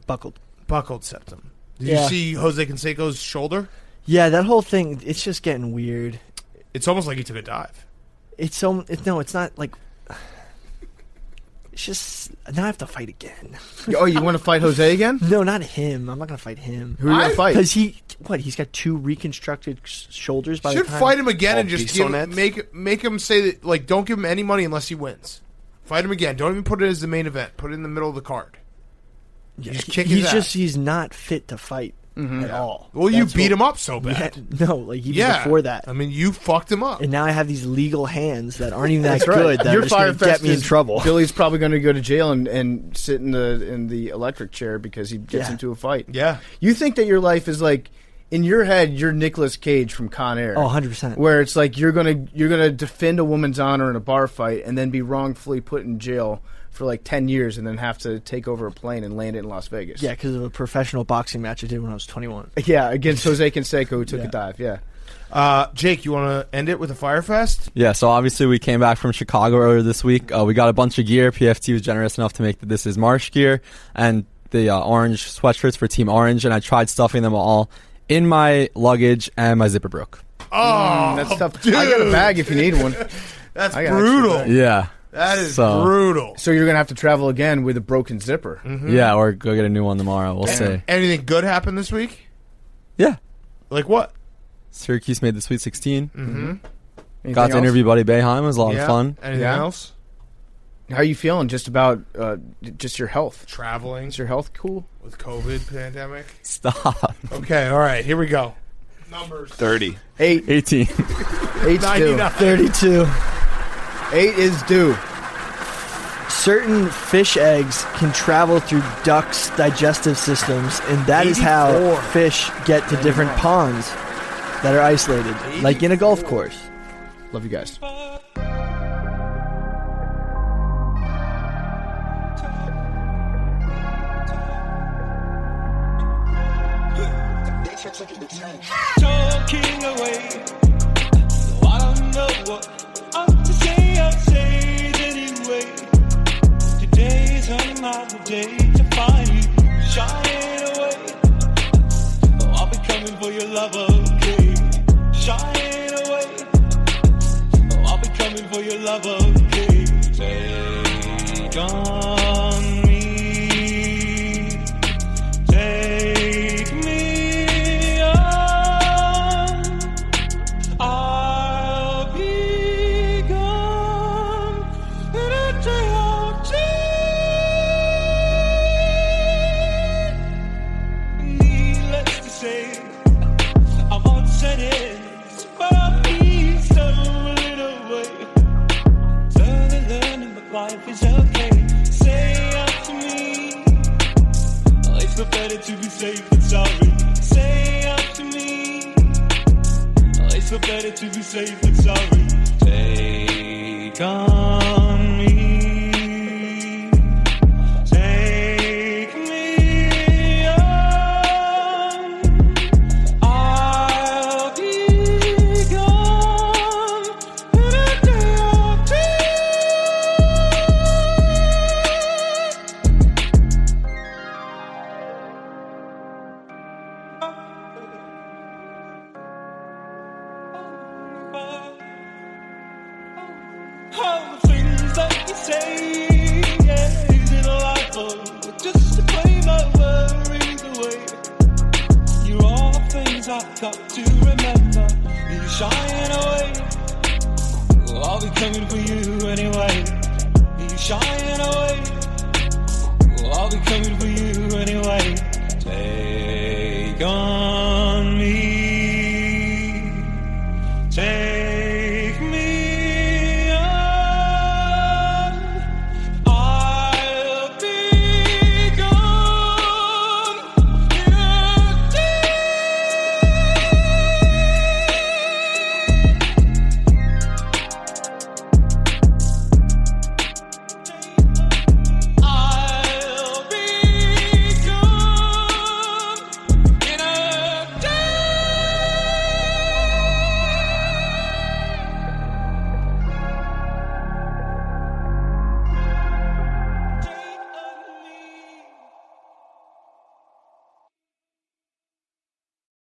S5: buckled.
S1: Buckled septum. Did
S5: Yeah.
S1: you see Jose Canseco's shoulder?
S5: Yeah, that whole thing, it's just getting weird.
S1: It's almost like he took a dive.
S5: It's not like. It's just now I have to fight again.
S3: Oh, you want to fight Jose again?
S5: No, not him. I'm not gonna fight him.
S3: Who are you going to fight?
S5: Because he's got 2 reconstructed shoulders by
S1: Should
S5: the time.
S1: fight him again
S4: All
S1: and just give him,
S4: Bissonnette?
S1: make him say that, like, don't give him any money unless he wins. Fight him again. Don't even put it as the main event. Put it in the middle of the card.
S5: Yeah,
S1: just kick his ass.
S5: he's not fit to fight at all.
S1: Well, you
S5: That's
S1: beat
S5: what-
S1: him up so
S5: Yeah,
S1: bad.
S5: no, like even
S1: Yeah.
S5: before that.
S1: I mean, you fucked him up.
S5: And now I have these legal hands that aren't even that
S3: That's right.
S5: good. That
S3: Your
S5: are just
S3: Fyre
S5: going to
S3: Fest
S5: get me in
S3: is
S5: trouble.
S3: Billy's probably going to go to jail and sit in the electric chair because he gets
S5: Yeah.
S3: into a fight.
S1: Yeah.
S3: You think that your life is like, in your head, you're Nicolas Cage from Con Air.
S5: Oh, 100%.
S3: Where it's like you're gonna defend a woman's honor in a bar fight and then be wrongfully put in jail for like 10 years and then have to take over a plane and land it in Las Vegas.
S5: Yeah, because of a professional boxing match I did when I was 21.
S3: Yeah, against Jose Canseco, who took
S5: Yeah.
S3: a dive. Yeah.
S1: Jake, you want to end it with a Fyre Fest?
S2: Yeah, so obviously we came back from Chicago earlier this week. We got a bunch of gear. PFT was generous enough to make the This Is Marsh gear and the orange sweatshirts for Team Orange, and I tried stuffing them all in my luggage and my zipper broke.
S1: Oh,
S3: That's tough.
S1: dude.
S3: I got a bag if you need one.
S1: That's
S3: I got
S1: brutal.
S3: extra
S2: Yeah.
S1: That is
S2: So-
S1: brutal.
S3: So you're gonna have to travel again with a broken zipper.
S2: Yeah, or go get a new one tomorrow. We'll see.
S1: Anything good happened this week?
S2: Yeah.
S1: Like what?
S2: Syracuse made the Sweet 16.
S3: Anything
S2: Got to
S3: else?
S2: interview Buddy Boeheim. It was a lot of fun.
S1: Anything
S3: Yeah.
S1: else?
S3: How are you feeling just about just your health?
S1: Traveling
S3: Is your health cool?
S1: with COVID pandemic.
S2: Stop.
S1: Okay, all right, here we go. Numbers.
S4: 30.
S3: 8.
S2: 18.
S3: 8's due.
S5: 32.
S3: 8 is due.
S5: Certain fish eggs can travel through ducks' digestive systems, and that is how
S1: 84.
S5: fish get to different ponds that are isolated, like in a golf course.
S3: Love you guys.
S7: Talking away. No, I don't know what I'm to say. I'll say it anyway. Today's another day to find you shining away. Oh, I'll be coming for your love, okay? Shining away. Oh, I'll be coming for your love, okay? Take on me. Take me on. so better to be safe than sorry. Take on me. Take me on. I'll be gone in a day or two. All the things that you say, yeah, is it a lie or just to play my worries away? You're all the things I've got to remember. You shine away. Well, I'll be coming for you anyway. You shine away. Well, I'll be coming for you anyway.